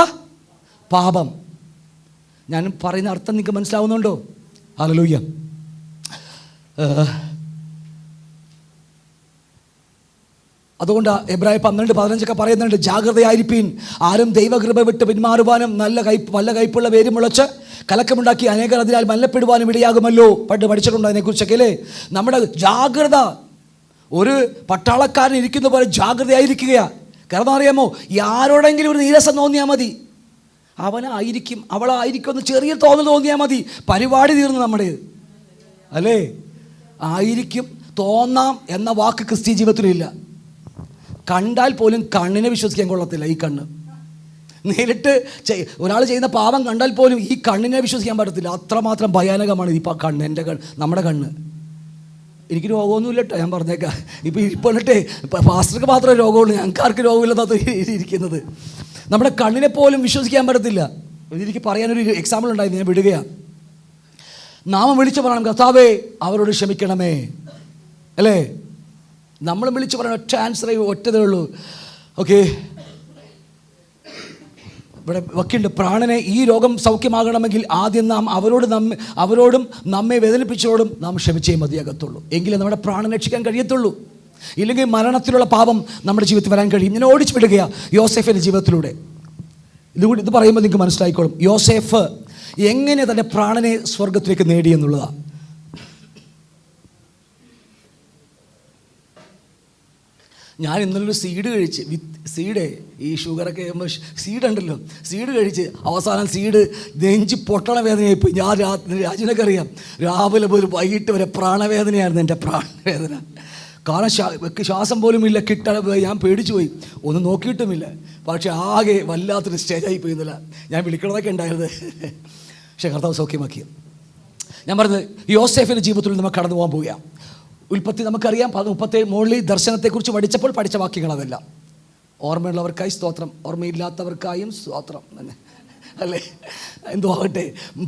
പാപം. ഞാൻ പറയുന്ന അർത്ഥം നിങ്ങൾക്ക് മനസ്സിലാവുന്നുണ്ടോ? ഹല്ലേലൂയ. അതുകൊണ്ട് എബ്രായ 12:15 പറയുന്നുണ്ട്, ജാഗ്രതയായിരിപ്പീൻ, ആരും ദൈവകൃപ വിട്ട് പിന്മാറുവാനും നല്ല കയ്പുള്ള വേര് മുളച്ച് കലക്കമുണ്ടാക്കി അനേകർ അതിനാൽ മല്ലപ്പെടുവാനും ഇടയാകുമല്ലോ. പഠിച്ചിട്ടുണ്ട് അതിനെക്കുറിച്ചൊക്കെ അല്ലേ? നമ്മുടെ ജാഗ്രത, ഒരു പട്ടാളക്കാരൻ ഇരിക്കുന്ന പോലെ ജാഗ്രതയായിരിക്കുകയാണ്. കാരണം അറിയാമോ, ആരോടെങ്കിലും ഒരു നീരസം തോന്നിയാൽ മതി, അവനായിരിക്കും അവളായിരിക്കും എന്ന് ചെറിയ തോന്നൽ തോന്നിയാൽ മതി, പരിപാടി തീർന്നു നമ്മുടെ അല്ലേ? ആയിരിക്കും തോന്നാം എന്ന വാക്ക് ക്രിസ്തീയ ജീവിതത്തിലില്ല. കണ്ടാൽ പോലും കണ്ണിനെ വിശ്വസിക്കാൻ കൊള്ളത്തില്ല. ഈ കണ്ണ് നേരിട്ട് ഒരാൾ ചെയ്യുന്ന പാപം കണ്ടാൽ പോലും ഈ കണ്ണിനെ വിശ്വസിക്കാൻ പറ്റത്തില്ല. അത്രമാത്രം ഭയാനകമാണ് ഈ കണ്ണ്. എൻ്റെ നമ്മുടെ കണ്ണ്. എനിക്ക് രോഗമൊന്നുമില്ല കേട്ടോ, ഞാൻ പറഞ്ഞേക്കാം. ഇപ്പോൾ എന്നിട്ടേ പാസ്റ്റർക്ക് മാത്രമേ രോഗമുള്ളൂ, ഞങ്ങൾക്ക് ആർക്ക് രോഗമില്ലാത്ത ഇരിക്കുന്നത്. നമ്മുടെ കണ്ണിനെ പോലും വിശ്വസിക്കാൻ പറ്റത്തില്ല. എനിക്ക് പറയാനൊരു എക്സാമ്പിൾ ഉണ്ടായിരുന്നു, ഞാൻ വിടുകയാണ്. നാമം വിളിച്ചു പറയണം, കർത്താവേ അവരോട് ക്ഷമിക്കണമേ, അല്ലേ? നമ്മൾ വിളിച്ചു പറയണം. ഒറ്റ ആൻസറേ, ഒറ്റതേ ഉള്ളൂ. ഓക്കെ, ഇവിടെ വക്കിണ്ട്, പ്രാണനെ ഈ രോഗം സൗഖ്യമാകണമെങ്കിൽ ആദ്യം നാം അവരോടും നമ്മെ വേദനിപ്പിച്ചവരോടും നാം ക്ഷമിച്ചേ മതിയാകത്തുള്ളൂ. എങ്കിലേ നമ്മുടെ പ്രാണൻ രക്ഷിക്കാൻ കഴിയത്തുള്ളൂ. ഇല്ലെങ്കിൽ മരണത്തിലുള്ള പാപം നമ്മുടെ ജീവിതത്തിൽ വരാൻ കഴിയും. ഞാൻ ഓടിച്ചു വിടുകയാണ് യോസേഫിൻ്റെ ജീവിതത്തിലൂടെ. ഇത് പറയുമ്പോൾ നിങ്ങൾക്ക് മനസ്സിലായിക്കോളും യോസേഫ് എങ്ങനെ തൻ്റെ പ്രാണനെ സ്വർഗത്തിലേക്ക് നേടിയെന്നുള്ളതാണ്. ഞാൻ ഇന്നലൊരു സീഡ് കഴിച്ച്, സീഡ് ഈ ഷുഗറൊക്കെ സീഡുണ്ടല്ലോ, സീഡ് കഴിച്ച് അവസാനം സീഡ് നെഞ്ച് പൊട്ടണ വേദനയായിപ്പോയി. ഞാൻ രാജനൊക്കെ അറിയാം, രാവിലെ പോലും വൈകിട്ട് വരെ പ്രാണവേദനയായിരുന്നു എൻ്റെ പ്രാണവേദന. കാരണം ശ്വാസം പോലും ഇല്ല, ഞാൻ പേടിച്ചു പോയി, ഒന്നും നോക്കിയിട്ടുമില്ല. പക്ഷെ ആകെ വല്ലാത്തൊരു സ്റ്റേജായി പോയിരുന്നില്ല. ഞാൻ വിളിക്കണതൊക്കെ ഉണ്ടായിരുന്നത്, പക്ഷേ കർത്താവ് സൗഖ്യമാക്കി. ഞാൻ പറഞ്ഞത് യോസേഫിൻ്റെ ജീവിതത്തിൽ നമ്മൾ കടന്നു പോകാൻ പോവുകയാണ്. ഉൽപ്പത്തി നമുക്കറിയാം, 37 മുകളിൽ ദർശനത്തെക്കുറിച്ച് പഠിച്ച വാക്യങ്ങൾ അതെല്ലാം. ഓർമ്മയുള്ളവർക്കായി സ്തോത്രം, ഓർമ്മയില്ലാത്തവർക്കായും സ്തോത്രം തന്നെ, അല്ലേ? എന്തോ ആകട്ടെ,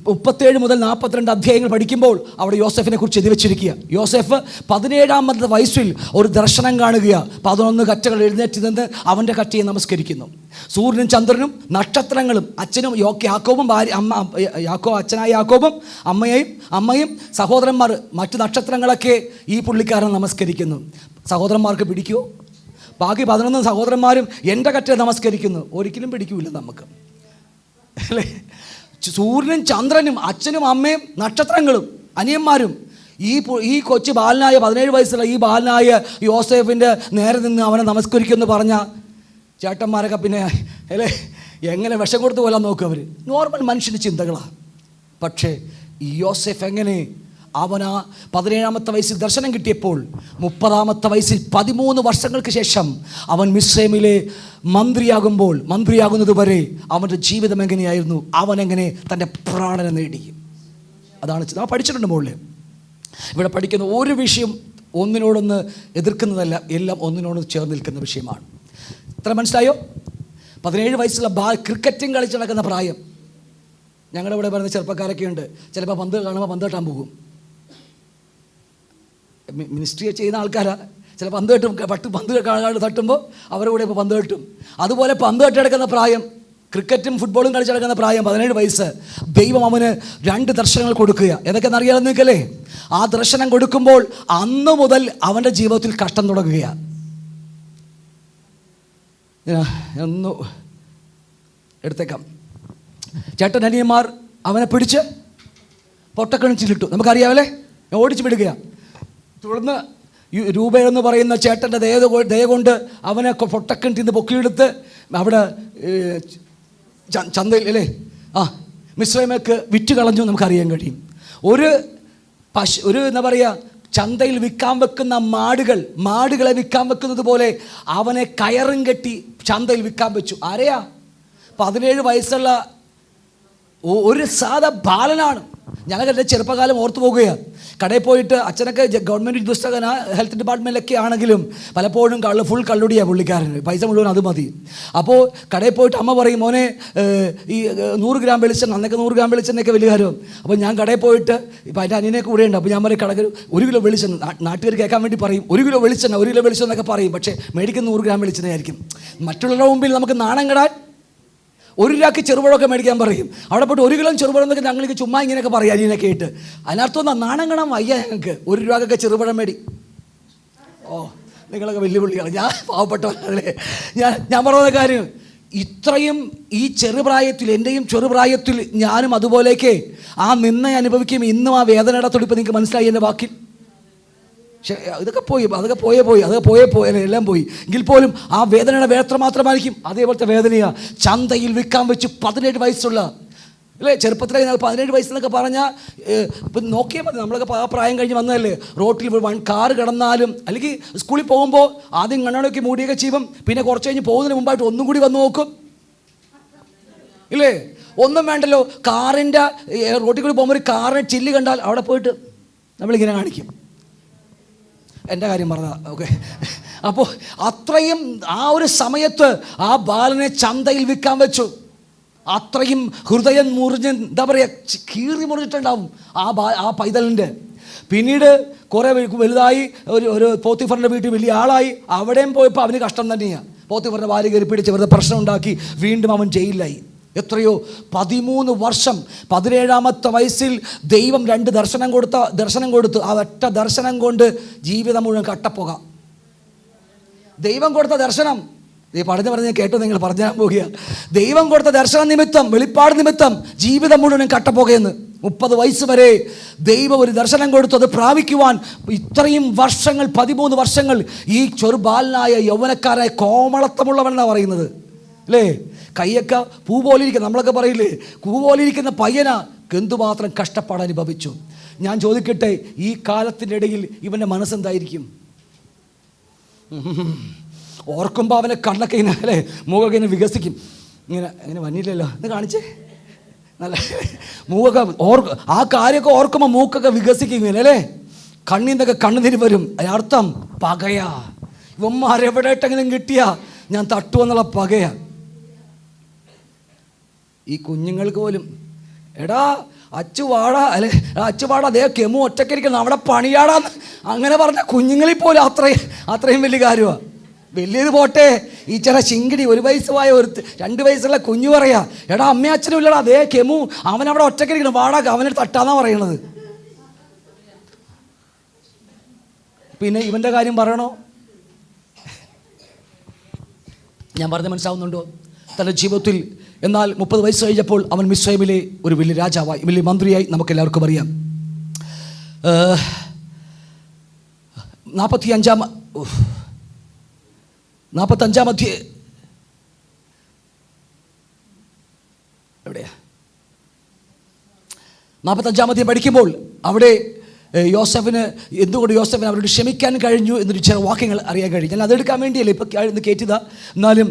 37 മുതൽ 42 അധ്യായങ്ങൾ പഠിക്കുമ്പോൾ അവിടെ യോസെഫിനെ കുറിച്ച് എഴുതി വെച്ചിരിക്കുക. യോസെഫ് 17-ാമത്തെ വയസ്സിൽ ഒരു ദർശനം കാണുക. 11 കറ്റകൾ എഴുന്നേറ്റ് നിന്ന് അവൻ്റെ കറ്റയെ നമസ്കരിക്കുന്നു. സൂര്യനും ചന്ദ്രനും നക്ഷത്രങ്ങളും അച്ഛനും യാക്കോബും അച്ഛനായ യാക്കോബും അമ്മയും സഹോദരന്മാർ മറ്റു നക്ഷത്രങ്ങളൊക്കെ ഈ പുള്ളിക്കാരൻ നമസ്കരിക്കുന്നു. സഹോദരന്മാർക്ക് പിടിക്കുമോ? ബാക്കി 11 സഹോദരന്മാരും എൻ്റെ കറ്റയെ നമസ്കരിക്കുന്നു. ഒരിക്കലും പിടിക്കൂല നമുക്ക്, അല്ലേ? സൂര്യനും ചന്ദ്രനും അച്ഛനും അമ്മയും നക്ഷത്രങ്ങളും അനിയന്മാരും ഈ കൊച്ചു ബാലനായ 17 വയസ്സുള്ള ഈ ബാലനായ യോസേഫിൻ്റെ നേരെ നിന്ന് അവനെ നമസ്കരിക്കുമെന്ന് പറഞ്ഞ ചേട്ടന്മാരൊക്കെ പിന്നെ, അല്ലേ, എങ്ങനെ വിഷം കൊടുത്തു പോലാൻ നോക്കും അവർ. നോർമൽ മനുഷ്യൻ്റെ ചിന്തകളാണ്. പക്ഷേ ഈ യോസേഫ് എങ്ങനെ അവനാ 17-ാമത്തെ വയസ്സിൽ ദർശനം കിട്ടിയപ്പോൾ 30-ാമത്തെ വയസ്സിൽ 13 വർഷങ്ങൾക്ക് ശേഷം അവൻ മിസ്രൈമിലെ മന്ത്രിയാകുന്നത് വരെ അവൻ്റെ ജീവിതം എങ്ങനെയായിരുന്നു, അവനെങ്ങനെ തൻ്റെ പ്രാണനെ നേടി. അതാണ് നാം പഠിച്ചിട്ടുണ്ട് മുകളിൽ. ഇവിടെ പഠിക്കുന്ന ഒരു വിഷയം ഒന്നിനോടൊന്ന് എതിർക്കുന്നതല്ല, എല്ലാം ഒന്നിനോട് ചേർന്ന് നിൽക്കുന്ന വിഷയമാണ്. ഇത്ര മനസ്സിലായോ? 17 വയസ്സുള്ള ക്രിക്കറ്റും കളിച്ച് നടക്കുന്ന പ്രായം. ഞങ്ങളുടെ ഇവിടെ പറയുന്ന ചെറുപ്പക്കാരൊക്കെ ഉണ്ട്, ചിലപ്പോൾ പന്ത് കാണുമ്പോൾ പന്ത് കെട്ടാൻ പോകും. മിനിസ്ട്രി ചെയ്യുന്ന ആൾക്കാരാ, ചില പന്ത് കെട്ടും, പന്ത് തട്ടുമ്പോൾ അവരുടെ കൂടെ ഇപ്പോൾ പന്ത് കെട്ടും. അതുപോലെ പന്ത് കെട്ടിടക്കുന്ന പ്രായം, ക്രിക്കറ്റും ഫുട്ബോളും കളിച്ചടക്കുന്ന പ്രായം 17 വയസ്സ്. ദൈവം അവന് 2 ദർശനങ്ങൾ കൊടുക്കുക. ഏതൊക്കെയെന്ന് അറിയാമെന്ന് നിൽക്കല്ലേ? ആ ദർശനം കൊടുക്കുമ്പോൾ അന്ന് മുതൽ അവൻ്റെ ജീവിതത്തിൽ കഷ്ടം തുടങ്ങുകയാണ്. ഒന്ന് എടുത്തേക്കാം. ചേട്ടൻ അനിയന്മാർ അവനെ പിടിച്ച് പൊട്ടക്കിണറ്റിലിട്ടു, നമുക്കറിയാമല്ലേ? ഓടിച്ചു വിടുകയാണ്. തുടർന്ന് രൂപയെന്ന് പറയുന്ന ചേട്ടൻ്റെ ദയ കൊണ്ട് അവനെ പൊട്ടക്കിണറ്റിൽ നിന്ന് പൊക്കിയെടുത്ത് അവിടെ ചന്തയിൽ, അല്ലേ, മിസ്രൈമിലേക്ക് വിറ്റ് കളഞ്ഞു നമുക്കറിയാൻ കഴിയും. ഒരു എന്താ പറയുക, ചന്തയിൽ വിൽക്കാൻ വെക്കുന്ന മാടുകളെ വിൽക്കാൻ വെക്കുന്നത് പോലെ അവനെ കയറും കെട്ടി ചന്തയിൽ വിൽക്കാൻ വെച്ചു. ആരെയാ? 17 വയസ്സുള്ള ഒരു സാധാ ബാലനാണ്. ഞങ്ങൾക്ക് എൻ്റെ ചെറുപ്പകാലം ഓർത്തു പോകുകയാണ്. കടയിൽ പോയിട്ട് അച്ഛനൊക്കെ ഗവൺമെൻറ് ഉദ്യോഗസ്ഥന ഹെൽത്ത് ഡിപ്പാർട്ട്മെൻറ്റിലൊക്കെ ആണെങ്കിലും പലപ്പോഴും ഫുൾ കള്ളുടിയാണ് പുള്ളിക്കാരന്, പൈസ മുഴുവൻ അത് മതി. അപ്പോൾ കടയിൽ പോയിട്ട് അമ്മ പറയും, മോനെ ഈ 100 ഗ്രാം വെളിച്ചെണ്ണ, അന്നൊക്കെ 100 ഗ്രാം വെളിച്ചെണ്ണയൊക്കെ വലിയ കാര്യം. അപ്പോൾ ഞാൻ കടയിൽ പോയിട്ട്, ഇപ്പോൾ എൻ്റെ അനിയനൊക്കെ കൂടെ ഉണ്ട്, അപ്പോൾ ഞാൻ പറയും കടയിൽ 1 കിലോ വെളിച്ചെണ്ണ, നാട്ടുകാർ കേൾക്കാൻ വേണ്ടി പറയും 1 കിലോ വെളിച്ചെണ്ണ എന്നൊക്കെ പറയും. പക്ഷേ മേടിക്കുന്ന 100 ഗ്രാം വെളിച്ചെണ്ണയായിരിക്കും. മറ്റുള്ളവരുടെ മുമ്പിൽ നമുക്ക് നാണം കെടാൻ 1 രൂപയ്ക്ക് ചെറുപഴമൊക്കെ മേടിക്കാൻ പറയും. അവിടെ പോയിട്ട് 1 കിലോ ചെറുപഴം എന്നൊക്കെ ഞങ്ങൾക്ക് ചുമ്മാ ഇങ്ങനെയൊക്കെ പറയും അനിയനൊക്കെ ആയിട്ട്. അതിനർത്ഥം നാണം കാണാൻ വയ്യ ഞങ്ങൾക്ക്. 1 രൂപക്കൊക്കെ ചെറുപഴം മേടി. നിങ്ങളൊക്കെ വലിയ പുള്ളികളാണ്, ഞാൻ പാവപ്പെട്ടവരല്ലേ. ഞാൻ പറയുന്ന കാര്യം, ഇത്രയും ഈ ചെറുപ്രായത്തിൽ, എൻ്റെയും ചെറുപ്രായത്തിൽ ഞാനും അതുപോലെയൊക്കെ ആ നിന്ന അനുഭവിക്കും. ഇന്നും ആ വേദനയുടെ തുടിപ്പ് നിങ്ങൾക്ക് മനസ്സിലായി എൻ്റെ വാക്കിൽ. പക്ഷേ അതൊക്കെ പോയേ എല്ലാം പോയി. എങ്കിൽ പോലും ആ വേദനയുടെ വേത്ര മാത്രമായിരിക്കും. അതേപോലത്തെ വേദനയാണ്. ചന്തയിൽ വിൽക്കാൻ വെച്ച് 17 വയസ്സുള്ള അല്ലേ? ചെറുപ്പത്തിലേക്ക് 17 വയസ്സെന്നൊക്കെ പറഞ്ഞാൽ ഇപ്പം നോക്കിയാൽ മതി, നമ്മളൊക്കെ ആ പ്രായം കഴിഞ്ഞ് വന്നതല്ലേ. റോട്ടിൽ കാറ് കിടന്നാലും അല്ലെങ്കിൽ സ്കൂളിൽ പോകുമ്പോൾ ആദ്യം കണ്ണടക്കി മൂടിയൊക്കെ ചെയ്യും, പിന്നെ കുറച്ച് കഴിഞ്ഞ് പോകുന്നതിന് മുമ്പായിട്ട് ഒന്നും കൂടി വന്ന് നോക്കും, ഇല്ലേ? ഒന്നും വേണ്ടല്ലോ, കാറിൻ്റെ റോട്ടിൽ കൂടി പോകുമ്പോൾ ഒരു കാറിന് ചില്ല് കണ്ടാൽ അവിടെ പോയിട്ട് നമ്മളിങ്ങനെ കാണിക്കും. എൻ്റെ കാര്യം പറഞ്ഞതാ, ഓക്കെ. അപ്പോൾ അത്രയും ആ ഒരു സമയത്ത് ആ ബാലനെ ചന്തയിൽ വിൽക്കാൻ വെച്ചു. അത്രയും ഹൃദയം മുറിഞ്ഞ് എന്താ പറയുക, കീറി മുറിഞ്ഞിട്ടുണ്ടാവും ആ പൈതലിൻ്റെ. പിന്നീട് കുറേ വലുതായി ഒരു പോത്തിഫറിൻ്റെ വീട്ടിൽ വലിയ ആളായി. അവിടെയും പോയപ്പോൾ അവന് കഷ്ടം തന്നെയാണ്. പോത്തിഫറിൻ്റെ ഭാര്യ കയറി പിടിച്ച് വെറുതെ പ്രശ്നം ഉണ്ടാക്കി വീണ്ടും അവൻ ജയിലിലായി. എത്രയോ 13 വർഷം. 17ാമത്തെ വയസ്സിൽ ദൈവം 2 ദർശനം കൊടുത്തു. ആ ഒറ്റ ദർശനം കൊണ്ട് ജീവിതം മുഴുവൻ കട്ടപ്പോകാം. ദൈവം കൊടുത്ത ദർശനം പറഞ്ഞ് കേട്ടോ, നിങ്ങൾ പറഞ്ഞാൽ പോകുക. ദൈവം കൊടുത്ത ദർശന നിമിത്തം, വെളിപ്പാട് നിമിത്തം ജീവിതം മുഴുവൻ കട്ടപ്പോകയെന്ന്. 30 വയസ്സ് വരെ ദൈവം ഒരു ദർശനം കൊടുത്തു. അത് പ്രാപിക്കുവാൻ ഇത്രയും വർഷങ്ങൾ, 13 വർഷങ്ങൾ ഈ ചെറുബാലനായ യൗവനക്കാരായ കോമളത്വമുള്ളവനെന്നാണ് പറയുന്നത്, അല്ലേ? കയ്യൊക്കെ പൂ പോലെ ഇരിക്കുന്ന, നമ്മളൊക്കെ പറയില്ലേ, പൂ പോലെ ഇരിക്കുന്ന പയ്യനാ എന്തുമാത്രം കഷ്ടപ്പാട് അനുഭവിച്ചു. ഞാൻ ചോദിക്കട്ടെ, ഈ കാലത്തിൻ്റെ ഇടയിൽ ഇവൻ്റെ മനസ്സെന്തായിരിക്കും? ഓർക്കുമ്പോൾ അവനെ കണ്ണൊക്കെ ഇങ്ങനെ, അല്ലേ, മുഖമൊക്കെ ഇങ്ങനെ വികസിക്കും. ഇങ്ങനെ വന്നില്ലല്ലോ എന്ന് കാണിച്ചേ, നല്ല മൂക്കൊക്കെ ആ കാര്യമൊക്കെ ഓർക്കുമ്പോൾ മൂക്കൊക്കെ വികസിക്കും ഇങ്ങനെ, അല്ലേ? കണ്ണീന്നൊക്കെ കണ്ണുനീര് വരും. അതിനർത്ഥം പകയാ. ഇവന്മാരെവിടെയിട്ടെങ്കിലും കിട്ടിയാ ഞാൻ തട്ടുവെന്നുള്ള പകയാ. ഈ കുഞ്ഞുങ്ങൾക്ക് പോലും, എടാ അച്ചുവാടാ, അല്ലെ അച്ചുവാടാ, അതേ കെമു ഒറ്റയ്ക്കിരിക്കണം, അവിടെ പണിയാടാന്ന് അങ്ങനെ പറഞ്ഞ കുഞ്ഞുങ്ങളിൽ പോലും അത്രയും വലിയ കാര്യമാണ്. വലിയത് പോട്ടെ, ഈ ചില ശിങ്കിടി 1 വയസ്സുമായ 2 വയസ്സുള്ള കുഞ്ഞു പറയാ, എടാ അമ്മയും അച്ഛനും ഇല്ലടാ, അതേ കെമു അവനവിടെ ഒറ്റയ്ക്കിരിക്കണം, വാടാ അവനെ തട്ടാന്നാ പറയണത്. പിന്നെ ഇവൻ്റെ കാര്യം പറയണോ? ഞാൻ പറഞ്ഞ മനസ്സിലാവുന്നുണ്ടോ? തൻ്റെ ജീവിതത്തിൽ എന്നാൽ 30 വയസ്സ് കഴിഞ്ഞപ്പോൾ അവൻ മിസ്രൈമിലെ ഒരു വലിയ രാജാവായി, വലിയ മന്ത്രിയായി. നമുക്കെല്ലാവർക്കും അറിയാം. 45 അധ്യായം എവിടെയാ? 45 അധ്യായം പഠിക്കുമ്പോൾ അവിടെ എന്തുകൊണ്ട് യോസെഫിന് അവരോട് ക്ഷമിക്കാൻ കഴിഞ്ഞു എന്നൊരു ചില വാക്യങ്ങൾ അറിയാൻ കഴിഞ്ഞു. ഞാൻ അതെടുക്കാൻ വേണ്ടിയല്ലേ ഇപ്പം കയറ്റിയതാ. എന്നാലും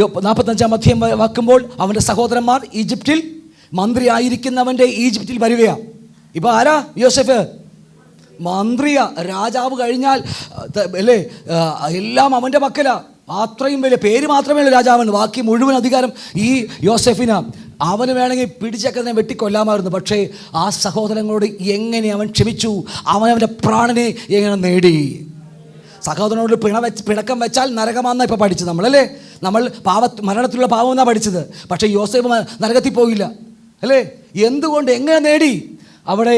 45 അധ്യായം വാക്കുമ്പോൾ അവൻ്റെ സഹോദരന്മാർ ഈജിപ്തിൽ മന്ത്രി ആയിരിക്കുന്നവൻ്റെ ഈജിപ്തിൽ വരികയാണ്. ഇപ്പം ആരാ? യോസെഫ് മന്ത്രിയാ. രാജാവ് കഴിഞ്ഞാൽ അല്ലേ എല്ലാം അവൻ്റെ മക്കളാ. അത്രയും വലിയ പേര് മാത്രമേ ഉള്ളൂ രാജാവിന്, ബാക്കി മുഴുവൻ അധികാരം ഈ യോസെഫിനാ. അവന് വേണമെങ്കിൽ പിടിച്ചക്കതിനെ വെട്ടിക്കൊല്ലാമായിരുന്നു. പക്ഷേ ആ സഹോദരങ്ങളോട് എങ്ങനെ അവൻ ക്ഷമിച്ചു, അവൻ്റെ പ്രാണനെ എങ്ങനെ നേടി. സഹോദരനോട് പിണക്കം വെച്ചാൽ നരകമാണെന്നാണ് ഇപ്പോൾ പഠിച്ചത് നമ്മളല്ലേ. നമ്മൾ മരണത്തിലുള്ള പാവമെന്നാണ് പഠിച്ചത്. പക്ഷേ യോസേഫ് നരകത്തിൽ പോയില്ല, അല്ലേ? എന്തുകൊണ്ട്, എങ്ങനെ നേടി? അവിടെ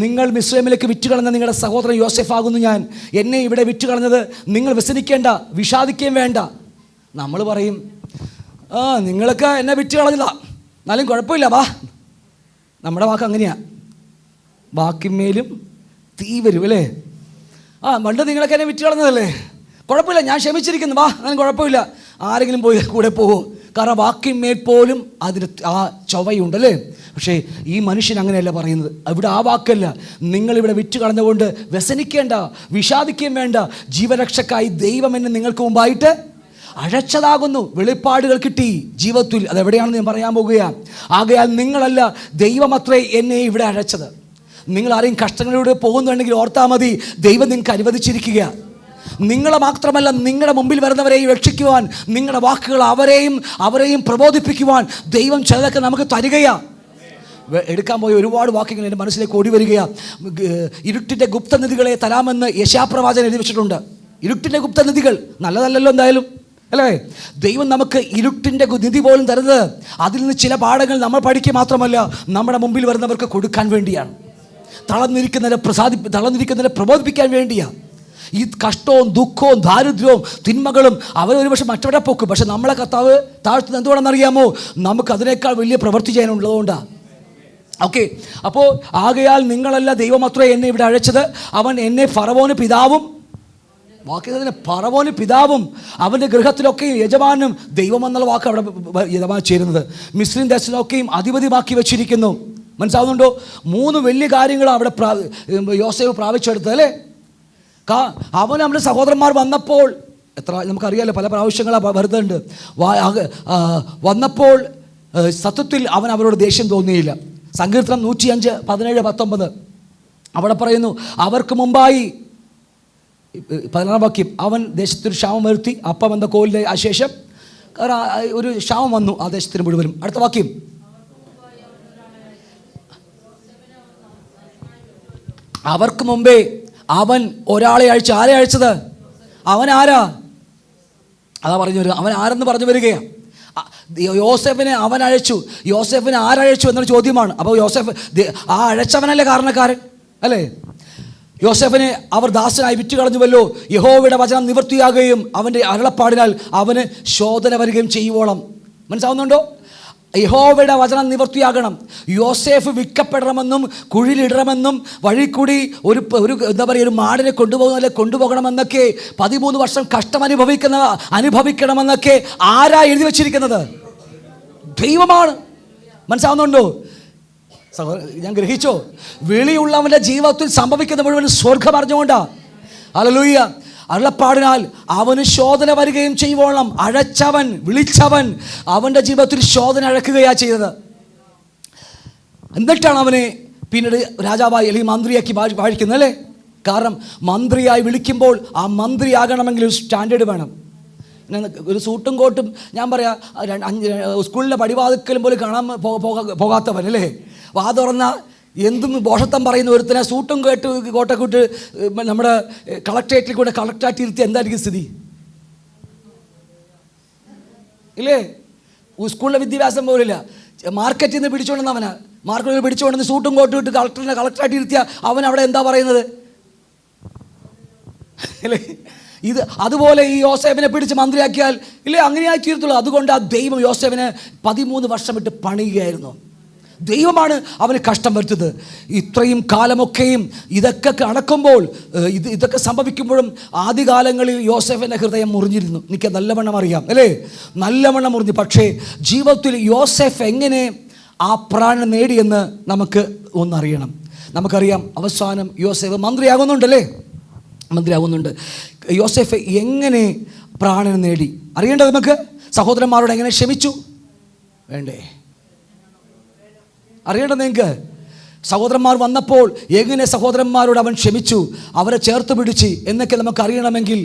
നിങ്ങൾ മിസ്രൈമിലേക്ക് വിറ്റുകളഞ്ഞ നിങ്ങളുടെ സഹോദരൻ യോസെഫാകുന്നു ഞാൻ. എന്നെ ഇവിടെ വിറ്റുകളഞ്ഞത് നിങ്ങൾ വ്യസനിക്കേണ്ട, വിഷാദിക്കുകയും വേണ്ട. നമ്മൾ പറയും, നിങ്ങളൊക്കെ എന്നെ വിറ്റുകളഞ്ഞതാ, എന്നാലും കുഴപ്പമില്ല, വാ. നമ്മുടെ വാക്ക് അങ്ങനെയാണ്, വാക്കിന്മേലും തീ വരും, അല്ലേ? പണ്ട് നിങ്ങളൊക്കെ എന്നെ വിറ്റുകളഞ്ഞതല്ലേ, കുഴപ്പമില്ല, ഞാൻ ക്ഷമിച്ചിരിക്കുന്നു, വാ, എന്നാലും കുഴപ്പമില്ല. ആരെങ്കിലും പോയി കൂടെ പോകുമോ? കാരണം വാക്കിന്മേൽ പോലും അതിന് ആ ചൊവ്വയുണ്ടല്ലേ. പക്ഷേ ഈ മനുഷ്യൻ അങ്ങനെയല്ല പറയുന്നത്. ഇവിടെ ആ വാക്കല്ല, നിങ്ങളിവിടെ വിറ്റ് കളഞ്ഞുകൊണ്ട് വ്യസനിക്കേണ്ട, വിഷാദിക്കുകയും വേണ്ട. ജീവരക്ഷക്കായി ദൈവം എന്നെ നിങ്ങൾക്ക് മുമ്പായിട്ട് അഴച്ചതാകുന്നു. വെളിപ്പാടുകൾ കിട്ടി ജീവിതത്തിൽ. അതെവിടെയാണെന്ന് ഞാൻ പറയാൻ പോകുകയാണ്. ആകയാൽ നിങ്ങളല്ല, ദൈവമത്രേ എന്നെ ഇവിടെ അഴച്ചത്. നിങ്ങൾ ആരെയും കഷ്ടങ്ങളിലൂടെ പോകുന്നുണ്ടെങ്കിൽ ഓർത്താൽ മതി, ദൈവം നിങ്ങൾക്ക് അനുവദിച്ചിരിക്കുക. നിങ്ങളെ മാത്രമല്ല, നിങ്ങളുടെ മുമ്പിൽ വരുന്നവരെയും രക്ഷിക്കുവാൻ, നിങ്ങളുടെ വാക്കുകൾ അവരെയും പ്രബോധിപ്പിക്കുവാൻ ദൈവം ചിലതൊക്കെ നമുക്ക് തരികയാണ്. എടുക്കാൻ പോയ ഒരുപാട് വാക്യങ്ങൾ എൻ്റെ മനസ്സിലേക്ക് ഓടി വരികയാണ്. ഇരുട്ടിൻ്റെ ഗുപ്തനിധികളെ തരാമെന്ന് യെശയ്യാപ്രവാചകൻ എഴുതി വെച്ചിട്ടുണ്ട്. ഇരുട്ടിൻ്റെ ഗുപ്തനിധികൾ നല്ലതല്ലല്ലോ എന്തായാലും, അല്ലേ? ദൈവം നമുക്ക് ഇരുട്ടിൻ്റെ നിധി പോലും തരുന്നത് അതിൽ നിന്ന് ചില പാഠങ്ങൾ നമ്മൾ പഠിക്കുക മാത്രമല്ല, നമ്മുടെ മുമ്പിൽ വരുന്നവർക്ക് കൊടുക്കാൻ വേണ്ടിയാണ്. തളർന്നിരിക്കുന്നവരെ പ്രബോധിപ്പിക്കാൻ വേണ്ടിയാണ്. ഈ കഷ്ടവും ദുഃഖവും ദാരിദ്ര്യവും തിന്മകളും അവരൊരു പക്ഷെ മറ്റവിടെ പോക്കും. പക്ഷെ നമ്മളെ കർത്താവ് താഴ്ത്തുന്നത് എന്തുകൊണ്ടാണെന്നറിയാമോ? നമുക്ക് അതിനേക്കാൾ വലിയ പ്രവൃത്തി ചെയ്യാനുള്ളതുകൊണ്ടാണ്. ഓക്കെ, അപ്പോൾ ആകയാൽ നിങ്ങളല്ല, ദൈവമത്രേ എന്നെ ഇവിടെ അഴച്ചത്. അവൻ എന്നെ ഫറവോന് പിതാവും വാക്യത്തിന് പറവോന് പിതാവും അവൻ്റെ ഗൃഹത്തിലൊക്കെയും യജമാനും ദൈവം എന്നുള്ള വാക്ക് അവിടെ യജമാൻ ചേരുന്നത്. മിസ്രിൻ ദേശത്തിലൊക്കെയും അധിപതിമാക്കി വെച്ചിരിക്കുന്നു. മനസ്സിലാവുന്നുണ്ടോ? 3 വലിയ കാര്യങ്ങൾ അവിടെ യോസേഫ് പ്രാപിച്ചെടുത്തത് അല്ലേ. അവൻ നമ്മുടെ സഹോദരന്മാർ വന്നപ്പോൾ, എത്ര നമുക്കറിയാമല്ലോ, പല പ്രാവശ്യങ്ങളാണ് വരുന്നുണ്ട്. വന്നപ്പോൾ സത്യത്തിൽ അവൻ അവരോട് ദേഷ്യം തോന്നിയില്ല. സങ്കീർത്തനം 105, 17, 19 അവിടെ പറയുന്നു, അവർക്ക് മുമ്പായി 16 വാക്യം, അവൻ ദേശത്തൊരു ക്ഷാമം വരുത്തി, അപ്പം എന്ന കോലിൻ്റെ അശേഷം ഒരു ക്ഷാമം വന്നു ആ ദേശത്തിന് മുഴുവനും. അടുത്ത വാക്യം, അവർക്ക് മുമ്പേ അവൻ ഒരാളെ അയച്ചു. ആരെ അയച്ചത്? അവൻ ആരാ? അതാ പറഞ്ഞു വരിക. അവൻ ആരെന്ന് പറഞ്ഞു വരികയാണ്. യോസേഫിനെ അവൻ അയച്ചു. യോസേഫിനെ ആരയച്ചു എന്നൊരു ചോദ്യമാണ്. അപ്പോൾ യോസേഫ് ആ അയച്ചവനല്ലേ കാരണക്കാരൻ അല്ലേ? യോസേഫിനെ അവർ ദാസനായി വിറ്റുകളഞ്ഞുവല്ലോ. യഹോവയുടെ വചനം നിവൃത്തിയാകുകയും അവൻ്റെ അരുളപ്പാടിനാൽ അവന് ശോധന വരികയും ചെയ്യുവോളം. മനസ്സിലാവുന്നുണ്ടോ? യഹോവയുടെ വചനം നിവൃത്തിയാകണം. യോസേഫ് വിൽക്കപ്പെടണമെന്നും കുഴിലിടണമെന്നും വഴിക്കൂടി ഒരു എന്താ പറയുക, ഒരു മാടിനെ കൊണ്ടുപോകണമെന്നൊക്കെ 13 വർഷം കഷ്ടം അനുഭവിക്കണമെന്നൊക്കെ ആരാ എഴുതി വച്ചിരിക്കുന്നത്? ദൈവമാണ്. മനസ്സിലാവുന്നുണ്ടോ? ഞാൻ ഗ്രഹിച്ചോ? വിളിയുള്ളവൻ്റെ ജീവിതത്തിൽ സംഭവിക്കുന്ന മുഴുവൻ സ്വർഗം അറിഞ്ഞുകൊണ്ടാ. ഹല്ലേലൂയ. അരുളപ്പാടിനാൽ അവന് ശോധന വരികയും ചെയ്യുവോളം അഴച്ചവൻ, വിളിച്ചവൻ അവൻ്റെ ജീവിതത്തിൽ ശോധന അഴക്കുകയാണ് ചെയ്തത്. എന്നിട്ടാണ് അവനെ പിന്നീട് രാജാവായി അല്ലെങ്കിൽ മന്ത്രിയാക്കി വാഴിക്കുന്നത് അല്ലേ. കാരണം മന്ത്രിയായി വിളിക്കുമ്പോൾ ആ മന്ത്രിയാകണമെങ്കിൽ ഒരു സ്റ്റാൻഡേർഡ് വേണം. ഒരു സൂട്ടും കോട്ടും ഞാൻ പറയാം, സ്കൂളിലെ പടിവാതിക്കലും പോലും കാണാൻ പോകാത്തവൻ അല്ലേ. വാ തുറന്ന എന്തും ബോഷത്തം പറയുന്ന ഒരുത്തനെ സൂട്ടും കോട്ടൊക്കെ ഇട്ട് നമ്മുടെ കളക്ട്രേറ്റിൽ കൂടെ കളക്ടറായിട്ട് ഇരുത്തി എന്തായിരിക്കും സ്ഥിതി ഇല്ലേ? സ്കൂളിലെ വിദ്യാഭ്യാസം പോലില്ല. മാർക്കറ്റിൽ നിന്ന് പിടിച്ചുകൊണ്ടെന്നവനാ, മാർക്കറ്റിൽ പിടിച്ചുകൊണ്ടെന്ന് സൂട്ടും കോട്ടും ഇട്ട് കളക്ടറായിട്ട് ഇരുത്തിയ അവൻ അവിടെ എന്താ പറയുന്നത് അല്ലേ? അതുപോലെ ഈ യോസേഫിനെ പിടിച്ച് മന്ത്രിയാക്കിയാൽ ഇല്ലേ, അങ്ങനെയായി തീർത്തുള്ളൂ. അതുകൊണ്ട് ആ ദൈവം യോസേഫിനെ 13 വർഷം ഇട്ട് പണിയുകയായിരുന്നു. ദൈവമാണ് അവന് കഷ്ടം വരുത്തത്. ഇത്രയും കാലമൊക്കെയും ഇതൊക്കെ നടക്കുമ്പോൾ, ഇതൊക്കെ സംഭവിക്കുമ്പോഴും ആദ്യകാലങ്ങളിൽ യോസേഫിൻ്റെ ഹൃദയം മുറിഞ്ഞിരുന്നു. എനിക്ക് നല്ലവണ്ണം അറിയാം അല്ലേ, നല്ലവണ്ണം മുറിഞ്ഞു. പക്ഷേ ജീവിതത്തിൽ യോസേഫ് എങ്ങനെ ആ പ്രാണൻ നേടിയെന്ന് നമുക്ക് ഒന്നറിയണം. നമുക്കറിയാം അവസാനം യോസേഫ് മന്ത്രിയാകുന്നുണ്ടല്ലേ, മന്ത്രിയാകുന്നുണ്ട്. യോസേഫ് എങ്ങനെ പ്രാണൻ നേടി അറിയേണ്ടത് നമുക്ക്. സഹോദരന്മാരോട് എങ്ങനെ ക്ഷമിച്ചു വേണ്ടേ അറിയേണ്ടത് നിങ്ങൾക്ക്. സഹോദരന്മാർ വന്നപ്പോൾ എങ്ങനെ സഹോദരന്മാരോട് അവൻ ക്ഷമിച്ചു, അവരെ ചേർത്ത് പിടിച്ച് എന്നൊക്കെ നമുക്ക് അറിയണമെങ്കിൽ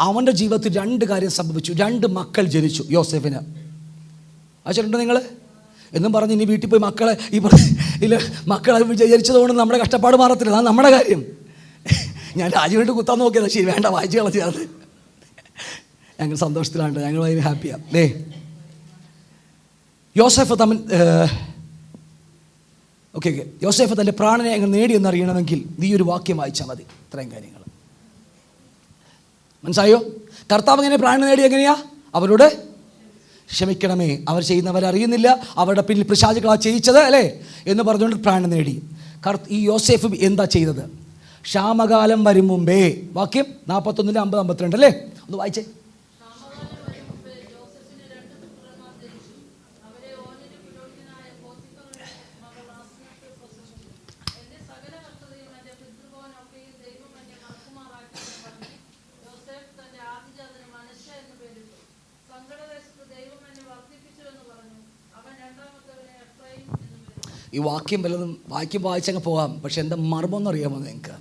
അവൻ്റെ ജീവിതത്തിൽ 2 കാര്യം സംഭവിച്ചു. 2 മക്കൾ ജനിച്ചു യോസേഫിന്. അയച്ചിട്ടുണ്ടോ നിങ്ങൾ? എന്നും പറഞ്ഞ് ഇനി വീട്ടിൽ പോയി മക്കളെ ഇല്ല മക്കളെ ജനിച്ചതുകൊണ്ട് നമ്മുടെ കഷ്ടപ്പാട് മാറത്തില്ല. അതാണ് നമ്മുടെ കാര്യം. ഞാൻ രാജ്യമായിട്ട് കുത്താൻ നോക്കിയതാണ്. ശരി, വേണ്ട, വായിച്ച് കളഞ്ഞത്. ഞങ്ങൾ സന്തോഷത്തിലാണ്, ഞങ്ങൾ ഭയങ്കര ഹാപ്പിയാണ്. യോസേഫ് യോസേഫ് തൻ്റെ പ്രാണനെ എങ്ങനെ നേടിയെന്ന് അറിയണമെങ്കിൽ നീ ഒരു വാക്യം വായിച്ചാൽ മതി. ഇത്രയും കാര്യങ്ങൾ മനസ്സിലായോ? കർത്താവ് എങ്ങനെ പ്രാണനെ നേടി? എങ്ങനെയാ? അവരോട് ക്ഷമിക്കണമേ, അവർ ചെയ്യുന്നവരെ അറിയുന്നില്ല, അവരുടെ പിന്നിൽ പിശാചുക്കളാ ചെയ്യിച്ചത് അല്ലേ എന്ന് പറഞ്ഞുകൊണ്ട് പ്രാണൻ നേടി. ഈ യോസേഫ് എന്താ ചെയ്തത്? ക്ഷാമകാലം വരും മുമ്പേ, വാക്യം 41, 50, 52 അല്ലേ, ഒന്ന് വായിച്ചേ. ഈ വാക്യം വല്ലതും വായിച്ചങ്ങ് പോകാം. പക്ഷെ എന്താ മർമ്മം എന്നറിയാമോ നിങ്ങൾക്ക്?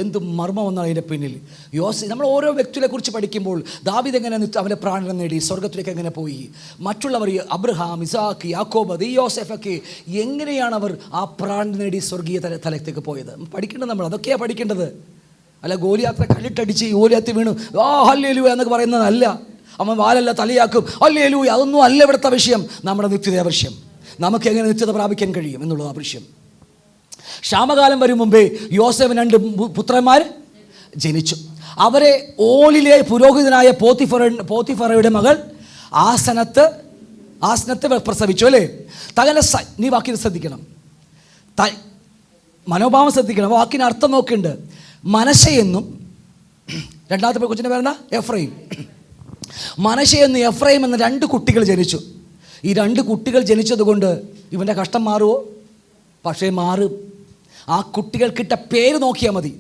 എന്ത് മർമ്മമെന്നാണ് അതിൻ്റെ പിന്നിൽ. നമ്മൾ ഓരോ വ്യക്തിയെ കുറിച്ച് പഠിക്കുമ്പോൾ ദാവീദ് എങ്ങനെ അവൻ്റെ പ്രാണനം നേടി, സ്വർഗത്തിലേക്ക് എങ്ങനെ പോയി, മറ്റുള്ളവർ അബ്രഹാം, ഇസാക്ക്, യാക്കോബ്, ഈ യോസേഫൊക്കെ എങ്ങനെയാണ് അവർ ആ പ്രാണനം നേടി സ്വർഗീയ തലത്തേക്ക് പോയത് പഠിക്കേണ്ടത്. നമ്മൾ അതൊക്കെയാണ് പഠിക്കേണ്ടത്. അല്ല ഗോലിയാത്ര കല്ലിട്ടടിച്ച് ഗോലിയാത്ത് വീണു ഹല്ലേലൂയ എന്നൊക്കെ പറയുന്നതല്ല. അവൻ വാലല്ല തലയാക്കും ഹല്ലേലൂയ, അതൊന്നും അല്ല ഇവിടുത്തെ വിഷയം. നമ്മുടെ നിത്യത വിഷയം, നമുക്ക് എങ്ങനെ നിത്യത പ്രാപിക്കാൻ കഴിയും എന്നുള്ളത് ആ വിഷയം. ക്ഷാമകാലം വരും മുമ്പേ യോസേഫിന് 2 പുത്രന്മാർ ജനിച്ചു. അവരെ ഓലിലെ പുരോഹിതനായ പോത്തിഫറയുടെ മകൾ ആസനത്ത് പ്രസവിച്ചു അല്ലേ. നീ വാക്കിന് ശ്രദ്ധിക്കണം, മനോഭാവം ശ്രദ്ധിക്കണം. വാക്കിന് അർത്ഥം നോക്കിണ്ട്. മനശ്ശെയെന്നും രണ്ടാമത്തെ കൊച്ചിൻ്റെ പേരെന്താ? എഫ്രൈം. മനശ്ശെ എന്ന് എഫ്രൈം എന്ന 2 കുട്ടികൾ ജനിച്ചു. ഈ 2 കുട്ടികൾ ജനിച്ചതുകൊണ്ട് ഇവൻ്റെ കഷ്ടം മാറുമോ? പക്ഷേ മാറും. ആ കുട്ടികൾക്കിട്ട പേര് നോക്കിയാൽ മതി.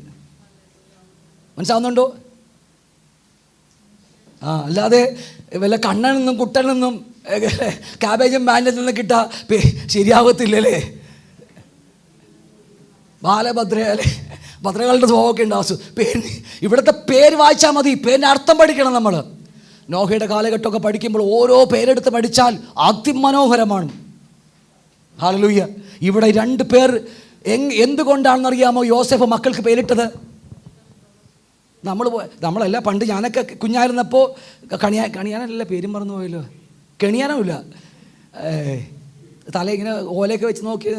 മനസ്സിലാവുന്നുണ്ടോ? അല്ലാതെ വല്ല കണ്ണനെന്നും കുട്ടനെന്നും കാബേജും ബാൻഡിൽ നിന്ന് കിട്ടാ ശരിയാവത്തില്ലല്ലേ. ബാലഭദ്ര അല്ലേ, ഭദ്രകളുടെ സ്വഭാവമൊക്കെ ഉണ്ടാവും. പേര് ഇവിടുത്തെ പേര് വായിച്ചാൽ മതി, പേരിൻ്റെ അർത്ഥം പഠിക്കണം നമ്മൾ. നോഹയുടെ കാലഘട്ടമൊക്കെ പഠിക്കുമ്പോൾ ഓരോ പേരെടുത്ത് പഠിച്ചാൽ അതിമനോഹരമാണ്. ഹല്ലേലൂയ. ഇവിടെ 2 പേർ എന്തുകൊണ്ടാണെന്നറിയാമോ യോസേഫ് മക്കൾക്ക് പേരിട്ടത്? നമ്മളല്ല, പണ്ട് ഞാനൊക്കെ കുഞ്ഞായിരുന്നപ്പോൾ കണിയാനല്ല, പേരും മറന്നു പോയല്ലോ, കെണിയാനുമില്ല, തല ഇങ്ങനെ ഓലയൊക്കെ വെച്ച് നോക്കി,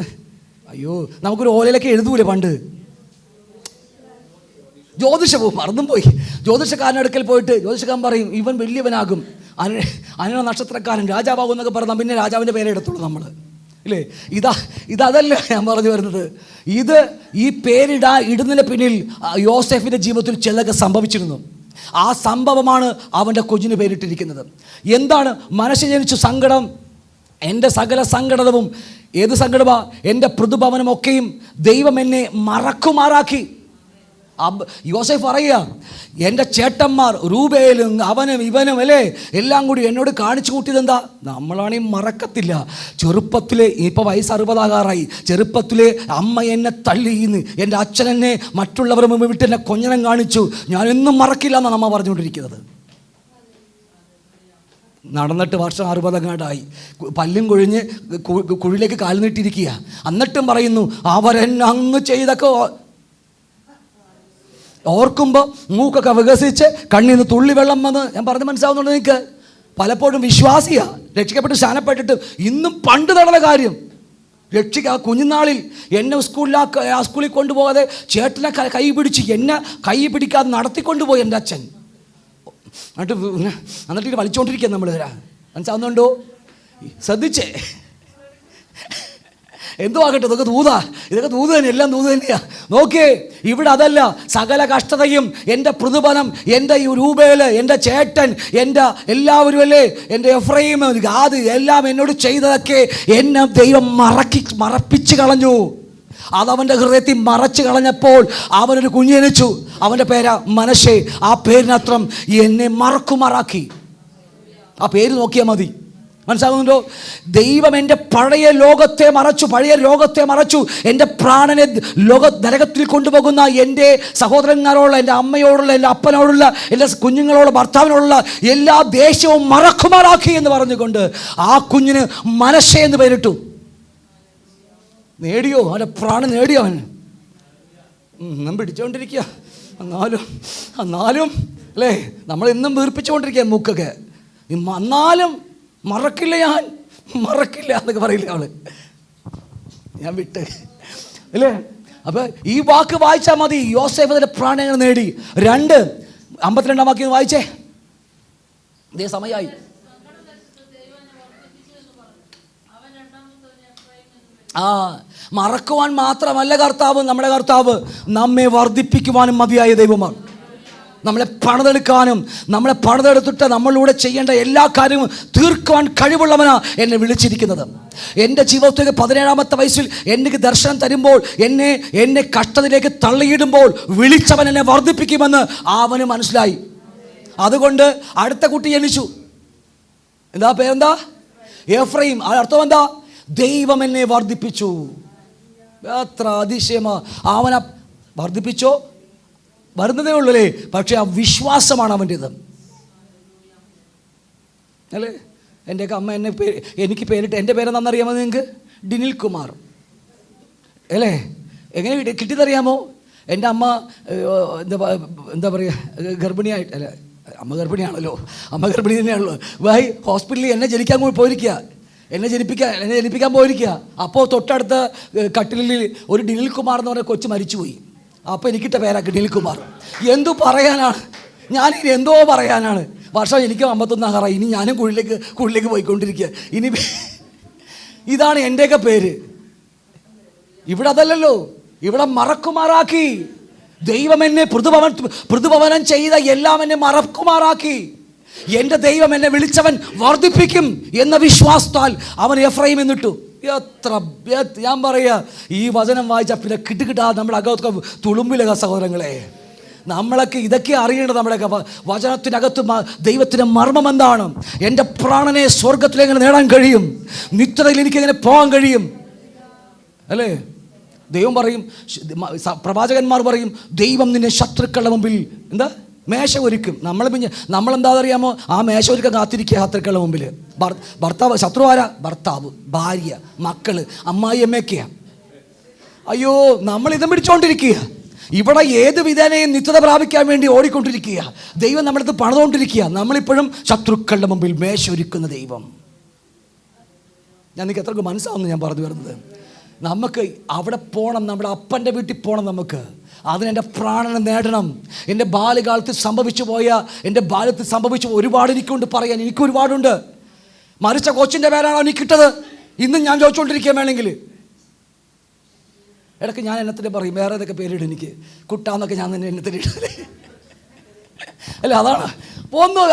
അയ്യോ നമുക്കൊരു ഓലയിലൊക്കെ എഴുതൂലേ പണ്ട്. ജ്യോതിഷവും മറന്നും പോയി. ജ്യോതിഷക്കാരൻ്റെ അടുക്കൽ പോയിട്ട് ജ്യോതിഷക്കാരൻ പറയും ഇവൻ വലിയവനാകും, അനിഴ നക്ഷത്രക്കാരൻ, രാജാവാകും എന്നൊക്കെ പറഞ്ഞാൽ പിന്നെ രാജാവിൻ്റെ പേരെ എടുത്തുള്ളൂ നമ്മൾ, ഇല്ലേ? ഇതല്ല ഞാൻ പറഞ്ഞു വരുന്നത്. ഈ ഇടുന്നതിന് പിന്നിൽ യോസേഫിൻ്റെ ജീവിതത്തിൽ ചിലതൊക്കെ സംഭവിച്ചിരുന്നു. ആ സംഭവമാണ് അവൻ്റെ കുഞ്ഞിന് പേരിട്ടിരിക്കുന്നത്. എന്താണ്? മനശ്ശെ ജനിച്ചു സങ്കടം, എൻ്റെ സകല സങ്കടവും. ഏത് സങ്കടമാ? എൻ്റെ പൃഥുഭവനമൊക്കെയും ദൈവം എന്നെ മറക്കുമാറാക്കി. യോസേഫ് പറയുക, എൻ്റെ ചേട്ടന്മാർ രൂബേലും അവനും ഇവനും അല്ലേ എല്ലാം കൂടി എന്നോട് കാണിച്ചു കൂട്ടിയത് എന്താ? നമ്മളാണെങ്കിൽ മറക്കത്തില്ല. ചെറുപ്പത്തിലെ, ഇപ്പോൾ വയസ്സ് 60 ചെറുപ്പത്തിലെ അമ്മ എന്നെ തള്ളിയിന്ന്, എൻ്റെ അച്ഛൻ എന്നെ മറ്റുള്ളവർ മുമ്പ് വിട്ട് എന്നെ കൊഞ്ഞനം കാണിച്ചു, ഞാൻ എന്നും മറക്കില്ല എന്നാണ് അമ്മ പറഞ്ഞുകൊണ്ടിരിക്കുന്നത്. നടന്നിട്ട് വർഷം 60 പല്ലും കൊഴിഞ്ഞ് കുഴിലേക്ക് കാൽ നീട്ടിയിരിക്കുക. എന്നിട്ടും പറയുന്നു അവരെന്നെ അങ്ങ് ചെയ്തൊക്കെ ഓർക്കുമ്പോൾ മൂക്കൊക്കെ വികസിച്ച് കണ്ണിൽ നിന്ന് തുള്ളി വെള്ളം വന്ന്. ഞാൻ പറഞ്ഞ് മനസ്സിലാവുന്നുണ്ട് നിങ്ങൾക്ക്? പലപ്പോഴും വിശ്വാസിയാണ്, രക്ഷിക്കപ്പെട്ട് സ്ഥാനപ്പെട്ടിട്ട് ഇന്നും പണ്ട് നടന്ന കാര്യം കുഞ്ഞുനാളിൽ എന്നെ സ്കൂളിൽ കൊണ്ടുപോകാതെ ചേട്ടനെ കൈ പിടിച്ച് എന്നെ കൈ പിടിക്കാതെ നടത്തിക്കൊണ്ടുപോയി എൻ്റെ അച്ഛൻ. എന്നിട്ട് വലിച്ചുകൊണ്ടിരിക്കുക നമ്മൾ. മനസ്സിലാവുന്നുണ്ടോ? ശ്രദ്ധിച്ചേ. എന്തോ ആകട്ടെ, ഇതൊക്കെ തൂത് തന്നെ, എല്ലാം തൂത് തന്നെയാ. നോക്കിയേ, ഇവിടെ അതല്ല. സകല കഷ്ടതയും എൻ്റെ പൃഥുബലം, എൻ്റെ ഈ രൂപേല്, എൻ്റെ ചേട്ടൻ, എൻ്റെ എല്ലാവരും അല്ലേ, എൻ്റെ എഫ്രൈം, ഗാദ് എല്ലാം എന്നോട് ചെയ്തതൊക്കെ എന്നെ ദൈവം മറപ്പിച്ച് കളഞ്ഞു. അതവൻ്റെ ഹൃദയത്തിൽ മറച്ചു കളഞ്ഞപ്പോൾ അവനൊരു കുഞ്ഞ് ജനിച്ചു. അവൻ്റെ പേരാ മനശ്ശെ. ആ പേരിനത്രം എന്നെ മറക്കുമാറാക്കി. ആ പേര് നോക്കിയാൽ മതി. മനസ്സിലാകുന്നുണ്ടോ? ദൈവം എൻ്റെ പഴയ ലോകത്തെ മറച്ചു, എൻ്റെ പ്രാണനെ നരകത്തിൽ കൊണ്ടുപോകുന്ന എൻ്റെ സഹോദരന്മാരോടുള്ള, എൻ്റെ അമ്മയോടുള്ള, എൻ്റെ അപ്പനോടുള്ള, എൻ്റെ കുഞ്ഞുങ്ങളോടുള്ള, ഭർത്താവിനോടുള്ള എല്ലാ ദേഷ്യവും മറക്കുമാറാക്കി എന്ന് പറഞ്ഞുകൊണ്ട് ആ കുഞ്ഞിന് മനശ്ശെ എന്ന് പേരിട്ടു. നേടിയോ? അവൻ്റെ പ്രാണൻ നേടിയോ? അവൻ പിടിച്ചുകൊണ്ടിരിക്കുക. എന്നാലും അല്ലേ, നമ്മളെന്നും വീർപ്പിച്ചുകൊണ്ടിരിക്കുക മൂക്കൊക്കെ. എന്നാലും മറക്കില്ല എന്നൊക്കെ പറയില്ല അവള്. ഞാൻ വിട്ട് അല്ലേ. അപ്പൊ ഈ വാക്ക് വായിച്ചാൽ മതി. യോസേഫ് അതിന്റെ പ്രാണങ്ങൾ നേടി. 2:52 വാക്യം വായിച്ചേ. ഇതേ സമയമായി. മറക്കുവാൻ മാത്രമല്ല കർത്താവ്, നമ്മുടെ കർത്താവ് നമ്മെ വർദ്ധിപ്പിക്കുവാനും മതിയായ ദൈവമാണ്. നമ്മളെ പണിതെടുത്തിട്ട് നമ്മളിലൂടെ ചെയ്യേണ്ട എല്ലാ കാര്യവും തീർക്കുവാൻ കഴിവുള്ളവനാ എന്നെ വിളിച്ചിരിക്കുന്നത്. എൻ്റെ ജീവിതത്തിൽ 17-ാമത്തെ വയസ്സിൽ എനിക്ക് ദർശനം തരുമ്പോൾ, എന്നെ കഷ്ടതയിലേക്ക് തള്ളിയിടുമ്പോൾ വിളിച്ചവൻ എന്നെ വർദ്ധിപ്പിക്കുമെന്ന് അവന് മനസ്സിലായി. അതുകൊണ്ട് അടുത്ത കുട്ടി ജനിച്ചു. പേരെന്താ? എഫ്രൈം. അർത്ഥം എന്താ? ദൈവം എന്നെ വർദ്ധിപ്പിച്ചു. എത്ര അതിശയമാ! അവനെ വർദ്ധിപ്പിച്ചോ? വരുന്നതേ ഉള്ളൂ അല്ലേ. പക്ഷെ ആ വിശ്വാസമാണ് അവൻ്റേത് അല്ലേ. എൻ്റെയൊക്കെ അമ്മ എനിക്ക് പേരിട്ട്, എൻ്റെ പേരെന്താണെന്നറിയാമോ നിങ്ങൾക്ക്? ഡിനിൽ കുമാർ അല്ലേ. എങ്ങനെ കിട്ടിയതറിയാമോ? എൻ്റെ അമ്മ എന്താ പറയുക, ഗർഭിണിയായിട്ട്, അല്ല അമ്മ ഗർഭിണിയാണല്ലോ, അമ്മ ഗർഭിണി തന്നെയാണല്ലോ. ഹോസ്പിറ്റലിൽ എന്നെ ജനിപ്പിക്കാൻ പോയിരിക്കുക. അപ്പോൾ തൊട്ടടുത്ത കട്ടിലിൽ ഒരു ഡിനിൽ കുമാർ എന്ന് പറഞ്ഞ കൊച്ചു മരിച്ചുപോയി. അപ്പോൾ എനിക്കിട്ട പേരാക്കി ഡിനിൽ കുമാർ. എന്തു പറയാനാണ്, ഞാനിനി എന്തോ പറയാനാണ്. വർഷം എനിക്ക് 51 ഇനി ഞാനും കുഴിലേക്ക് പോയിക്കൊണ്ടിരിക്കുക. ഇനി ഇതാണ് എൻ്റെയൊക്കെ പേര്. ഇവിടെ അതല്ലല്ലോ, ഇവിടെ മറക്കുമാറാക്കി. ദൈവം എന്നെ പ്രതിഭവനം ചെയ്ത എല്ലാം എന്നെ മറക്കുമാറാക്കി. എൻ്റെ ദൈവം എന്നെ വിളിച്ചവൻ വർദ്ധിപ്പിക്കും എന്ന വിശ്വാസത്താൽ അവൻ എഫ്രൈം എന്നിട്ടു. ഞാൻ പറയുക, ഈ വചനം വായിച്ചാൽ പിന്നെ കിട്ടുകിട്ടാ നമ്മുടെ അകത്തൊക്കെ തുളുമ്പിലക സഹോദരങ്ങളെ. നമ്മളൊക്കെ ഇതൊക്കെ അറിയേണ്ടത്. നമ്മുടെയൊക്കെ വചനത്തിനകത്ത് ദൈവത്തിൻ്റെ മർമ്മം എന്താണ്? എൻ്റെ പ്രാണനെ സ്വർഗത്തിലെങ്ങനെ നേടാൻ കഴിയും? നിത്യതയിൽ എനിക്കെങ്ങനെ പോകാൻ കഴിയും? അല്ലേ? ദൈവം പറയും, പ്രവാചകന്മാർ പറയും, ദൈവം നിന്നെ ശത്രുക്കളുടെ മുമ്പിൽ എന്താ മേശ ഒരുക്കും. നമ്മളെന്താ അറിയാമോ? ആ മേശ ഒരുക്കാൻ കാത്തിരിക്കുക ശത്രുക്കളുടെ മുമ്പിൽ. ഭർത്താവ് ശത്രു ആരാ? ഭർത്താവ്, ഭാര്യ, മക്കള്, അമ്മായി, അമ്മയൊക്കെയാ. അയ്യോ, നമ്മളിതും പിടിച്ചുകൊണ്ടിരിക്കുക. ഇവിടെ ഏത് വിധേനയും നിത്യത പ്രാപിക്കാൻ വേണ്ടി ഓടിക്കൊണ്ടിരിക്കുക. ദൈവം നമ്മളടുത്ത് പണിതുകൊണ്ടിരിക്കുക. നമ്മളിപ്പോഴും ശത്രുക്കളുടെ മുമ്പിൽ മേശ ഒരുക്കുന്ന ദൈവം. ഞാൻ നിങ്ങൾക്ക് എത്രക്ക് മനസ്സാവുന്നു ഞാൻ പറഞ്ഞു വരുന്നത്? നമുക്ക് അവിടെ പോകണം, നമ്മുടെ അപ്പൻ്റെ വീട്ടിൽ പോകണം. നമുക്ക് അതിനെൻ്റെ പ്രാണനെ നേടണം. എൻ്റെ ബാല്യകാലത്ത് എൻ്റെ ബാല്യത്തിൽ സംഭവിച്ചു ഒരുപാട് എനിക്കുണ്ട് പറയാൻ. എനിക്ക് ഒരുപാടുണ്ട്. മരിച്ച കൊച്ചിൻ്റെ പേരാണോ എനിക്ക് കിട്ടത്? ഇന്നും ഞാൻ ചോദിച്ചുകൊണ്ടിരിക്കുക. വേണമെങ്കിൽ ഇടയ്ക്ക് ഞാൻ എന്നത്തിൻ്റെ പറയും, വേറെ ഏതൊക്കെ പേരിടും എനിക്ക്, കുട്ടാന്നൊക്കെ ഞാൻ തന്നെ എന്നത്തിന് ഇടല്ലേ. അല്ലേ?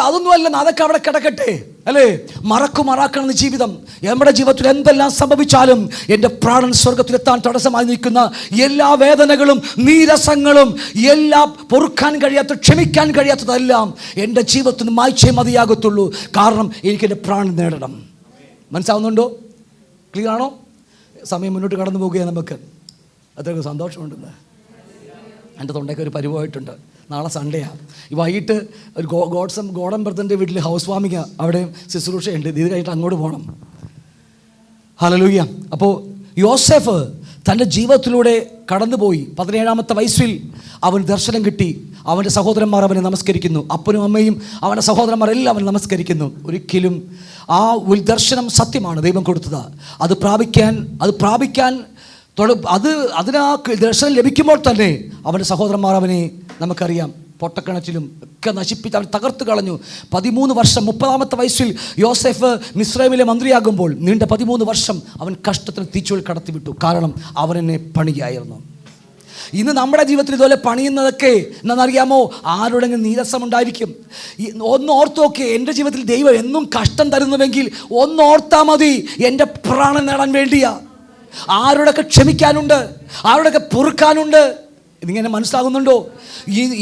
അതൊന്നും അല്ല, അതൊക്കെ അവിടെ കിടക്കട്ടെ. അല്ലേ? മറക്കണമെന്ന് ജീവിതം. നമ്മുടെ ജീവിതത്തിൽ എന്തെല്ലാം സംഭവിച്ചാലും എൻ്റെ പ്രാണൻ സ്വർഗത്തിലെത്താൻ തടസ്സമായി നിൽക്കുന്ന എല്ലാ വേദനകളും നീരസങ്ങളും എല്ലാം പൊറുക്കാൻ കഴിയാത്ത, ക്ഷമിക്കാൻ കഴിയാത്തതെല്ലാം എൻ്റെ ജീവിതത്തിന് മായ്ച്ചേ മതിയാകത്തുള്ളൂ. കാരണം എനിക്കെൻ്റെ പ്രാണൻ നേടണം. മനസ്സാവുന്നുണ്ടോ? ക്ലിയർ ആണോ? സമയം മുന്നോട്ട് കടന്നു പോവുകയാണ്. നമുക്ക് അത്രയ്ക്ക് സന്തോഷമുണ്ടെന്ന്. എൻ്റെ തൊണ്ടയ്ക്ക് ഒരു പരിവായിട്ടുണ്ട്. നാളെ സൺഡേയാണ്. ഈ വൈകിട്ട് ഒരു ഗോഡൻ ബ്രദറിൻ്റെ വീട്ടിൽ ഹൗസ് വാമിങ്, അവിടെയും ശുശ്രൂഷയുണ്ട്. ഇത് കഴിഞ്ഞിട്ട് അങ്ങോട്ട് പോകണം. ഹല്ലേലൂയ. അപ്പോൾ യോസേഫ് തൻ്റെ ജീവിതത്തിലൂടെ കടന്നുപോയി. 17-ാമത്തെ വയസ്സിൽ അവന് ദർശനം കിട്ടി. അവൻ്റെ സഹോദരന്മാർ അവനെ നമസ്കരിക്കുന്നു. അപ്പനും അമ്മയും അവൻ്റെ സഹോദരന്മാരെല്ലാം അവനെ നമസ്കരിക്കുന്നു. ഒരിക്കലും ആ ഒരു ദർശനം സത്യമാണ്, ദൈവം കൊടുത്തത്. അത് പ്രാപിക്കാൻ അതിനാ ദർശനം ലഭിക്കുമ്പോൾ തന്നെ അവൻ്റെ സഹോദരന്മാർ അവനെ നമുക്കറിയാം പൊട്ടക്കിണറ്റിലും ഒക്കെ നശിപ്പിച്ച് അവൻ തകർത്ത് കളഞ്ഞു. 13 വർഷം 30-ാമത്തെ വയസ്സിൽ യോസേഫ് മിസ്രൈമിലെ മന്ത്രിയാകുമ്പോൾ നീണ്ട 13 വർഷം അവൻ കഷ്ടത്തിന് തീച്ചുകളിൽ കടത്തിവിട്ടു. കാരണം അവനെന്നെ പണിയായിരുന്നു. ഇന്ന് നമ്മുടെ ജീവിതത്തിൽ ഇതുപോലെ പണിയുന്നതൊക്കെ എന്നറിയാമോ? ആരുടെങ്കിലും നീരസമുണ്ടായിരിക്കും. ഒന്ന് ഓർത്ത് നോക്കിയേ, എൻ്റെ ജീവിതത്തിൽ ദൈവം എന്നും കഷ്ടം തരുന്നുവെങ്കിൽ ഒന്ന് ഓർത്താൽ മതി, എൻ്റെ പ്രാണൻ നേടാൻ വേണ്ടിയാ. ആരോടൊക്കെ ക്ഷമിക്കാനുണ്ട്, ആരോടൊക്കെ പൊറുക്കാനുണ്ട്. ഇതിങ്ങനെ മനസ്സിലാകുന്നുണ്ടോ?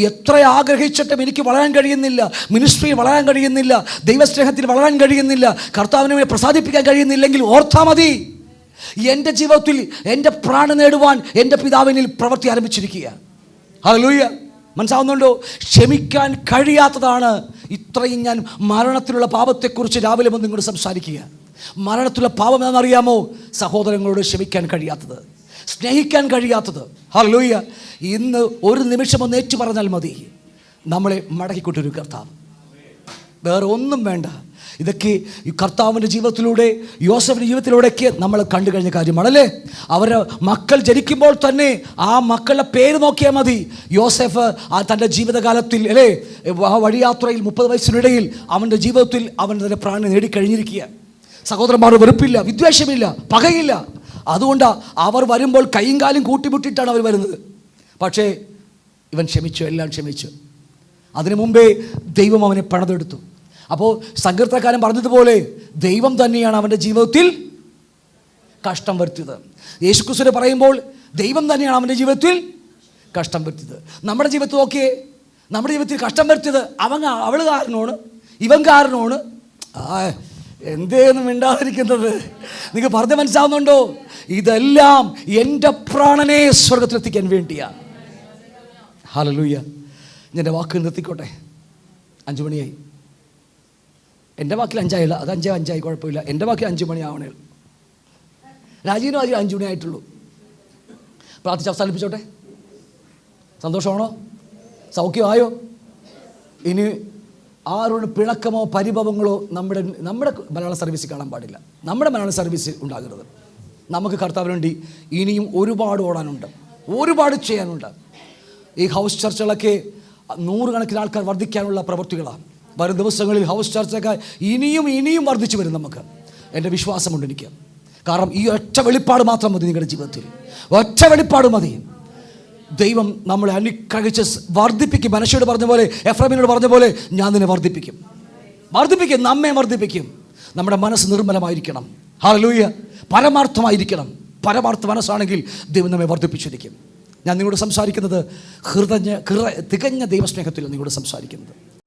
എത്ര ആഗ്രഹിച്ചിട്ടും എനിക്ക് വളരാൻ കഴിയുന്നില്ല, മിനിസ്ട്രിയിൽ വളരാൻ കഴിയുന്നില്ല, ദൈവസ്നേഹത്തിൽ വളരാൻ കഴിയുന്നില്ല, കർത്താവിനെ പ്രസാദിപ്പിക്കാൻ കഴിയുന്നില്ലെങ്കിൽ ഓർത്താൽ മതി, എൻ്റെ ജീവിതത്തിൽ എൻ്റെ പ്രാണൻ നേടുവാൻ എൻ്റെ പിതാവിനിൽ പ്രവൃത്തി ആരംഭിച്ചിരിക്കുക. ഹല്ലേലൂയ. മനസ്സിലാവുന്നുണ്ടോ? ക്ഷമിക്കാൻ കഴിയാത്തതാണ് ഇത്രയും ഞാൻ മരണത്തിലുള്ള പാപത്തെക്കുറിച്ച് രാവിലെ വന്ന് ഇങ്ങോട്ട് സംസാരിക്കുക. മരണത്തിലുള്ള പാപം എന്താണെന്നറിയാമോ? സഹോദരങ്ങളോട് ക്ഷമിക്കാൻ കഴിയാത്തത്, സ്നേഹിക്കാൻ കഴിയാത്തത്. ഹല്ലേലൂയ. ഇന്ന് ഒരു നിമിഷം ഒന്ന് ഏറ്റു പറഞ്ഞാൽ മതി, നമ്മളെ മടക്കിക്കൊണ്ടൊരു കർത്താവ്. വേറെ ഒന്നും വേണ്ട. ഇതൊക്കെ ഈ കർത്താവിൻ്റെ ജീവിതത്തിലൂടെ, യോസേഫിൻ്റെ ജീവിതത്തിലൂടെയൊക്കെ നമ്മൾ കണ്ടു കഴിഞ്ഞ കാര്യമാണല്ലേ. അവരുടെ മക്കൾ ജനിക്കുമ്പോൾ തന്നെ ആ മക്കളുടെ പേര് നോക്കിയാൽ മതി. യോസേഫ് തൻ്റെ ജീവിതകാലത്തിൽ അല്ലേ, ആ വഴിയാത്രയിൽ 30 വയസ്സിനിടയിൽ അവൻ്റെ ജീവിതത്തിൽ അവൻ തന്നെ പ്രാണനെ നേടിക്കഴിഞ്ഞിരിക്കുക. സഹോദരന്മാർ വെറുപ്പില്ല, വിദ്വേഷമില്ല, പകയില്ല. അതുകൊണ്ടാണ് അവർ വരുമ്പോൾ കൈയും കാലും കൂട്ടിമുട്ടിയിട്ടാണ് അവർ വരുന്നത്. പക്ഷേ ഇവൻ ക്ഷമിച്ചു, എല്ലാം ക്ഷമിച്ചു. അതിനു മുമ്പേ ദൈവം അവനെ പണിതെടുത്തു. അപ്പോൾ സങ്കീർത്തനക്കാരൻ പറഞ്ഞതുപോലെ ദൈവം തന്നെയാണ് അവൻ്റെ ജീവിതത്തിൽ കഷ്ടം വരുത്തിയത്. യേശുക്രിസ്തു പറയുമ്പോൾ ദൈവം തന്നെയാണ് അവൻ്റെ ജീവിതത്തിൽ കഷ്ടം വരുത്തിയത്. നമ്മുടെ ജീവിതത്തിൽ നോക്കിയേ, നമ്മുടെ ജീവിതത്തിൽ കഷ്ടം വരുത്തിയത് അവൾ കാരണമാണ്, ഇവൻ കാരണമാണ്. എന്തേന്നും മിണ്ടാതിരിക്കുന്നത്? നിങ്ങൾക്ക് പറഞ്ഞ് മനസ്സിലാവുന്നുണ്ടോ? ഇതെല്ലാം എൻ്റെ പ്രാണനെ സ്വർഗത്തിലെത്തിക്കാൻ വേണ്ടിയാണ്. ഹല്ലേലൂയ. എൻ്റെ വാക്ക് നിർത്തിക്കോട്ടെ. 5 മണിയായി. എൻ്റെ വാക്കിൽ 5 അത് 5 കുഴപ്പമില്ല. എൻ്റെ വാക്കിൽ 5 മണിയാവണേ. രാജീവിനും 5 മണിയായിട്ടുള്ളൂ. പ്രാർത്ഥിച്ച് അവസാനിപ്പിച്ചോട്ടെ. സന്തോഷമാണോ? സൗഖ്യമായോ? ഇനി ആരോട് പിണക്കമോ പരിഭവങ്ങളോ നമ്മുടെ മലയാള സർവീസിൽ കാണാൻ പാടില്ല. നമ്മുടെ മലയാള സർവീസ് ഉണ്ടാകരുത്. നമുക്ക് കർത്താവിന് വേണ്ടി ഇനിയും ഒരുപാട് ഓടാനുണ്ട്, ഒരുപാട് ചെയ്യാനുണ്ട്. ഈ ഹൗസ് ചർച്ചകളൊക്കെ 100 കണക്കിന് ആൾക്കാർ വർദ്ധിക്കാനുള്ള പ്രവൃത്തികളാണ്. വരും ദിവസങ്ങളിൽ ഹൗസ് ചർച്ചയൊക്കെ ഇനിയും വർദ്ധിച്ചു വരും. നമുക്ക് എൻ്റെ വിശ്വാസമുണ്ട് എനിക്ക്. കാരണം ഈ ഒറ്റ വെളിപ്പാട് മാത്രം മതി നിങ്ങളുടെ ജീവിതത്തിൽ. ഒറ്റ വെളിപ്പാട് മതി. ദൈവം നമ്മളെ അനുഗ്രഹിച്ച് വർദ്ധിപ്പിക്കും. മനശ്ശയോട് പറഞ്ഞ പോലെ, എഫ്രൈമിനോട് പറഞ്ഞ പോലെ, ഞാൻ നിന്നെ വർദ്ധിപ്പിക്കും. നമ്മെ വർദ്ധിപ്പിക്കും. നമ്മുടെ മനസ്സ് നിർമ്മലമായിരിക്കണം. ഹല്ലേലൂയ. പരമാർത്ഥമായിരിക്കണം. പരമാർത്ഥ മനസ്സാണെങ്കിൽ ദൈവം നമ്മെ വർദ്ധിപ്പിച്ചിരിക്കും. ഞാൻ നിങ്ങളോട് സംസാരിക്കുന്നത് തികഞ്ഞ ദൈവസ്നേഹത്തിൽ നിങ്ങളോട് സംസാരിക്കുന്നത്.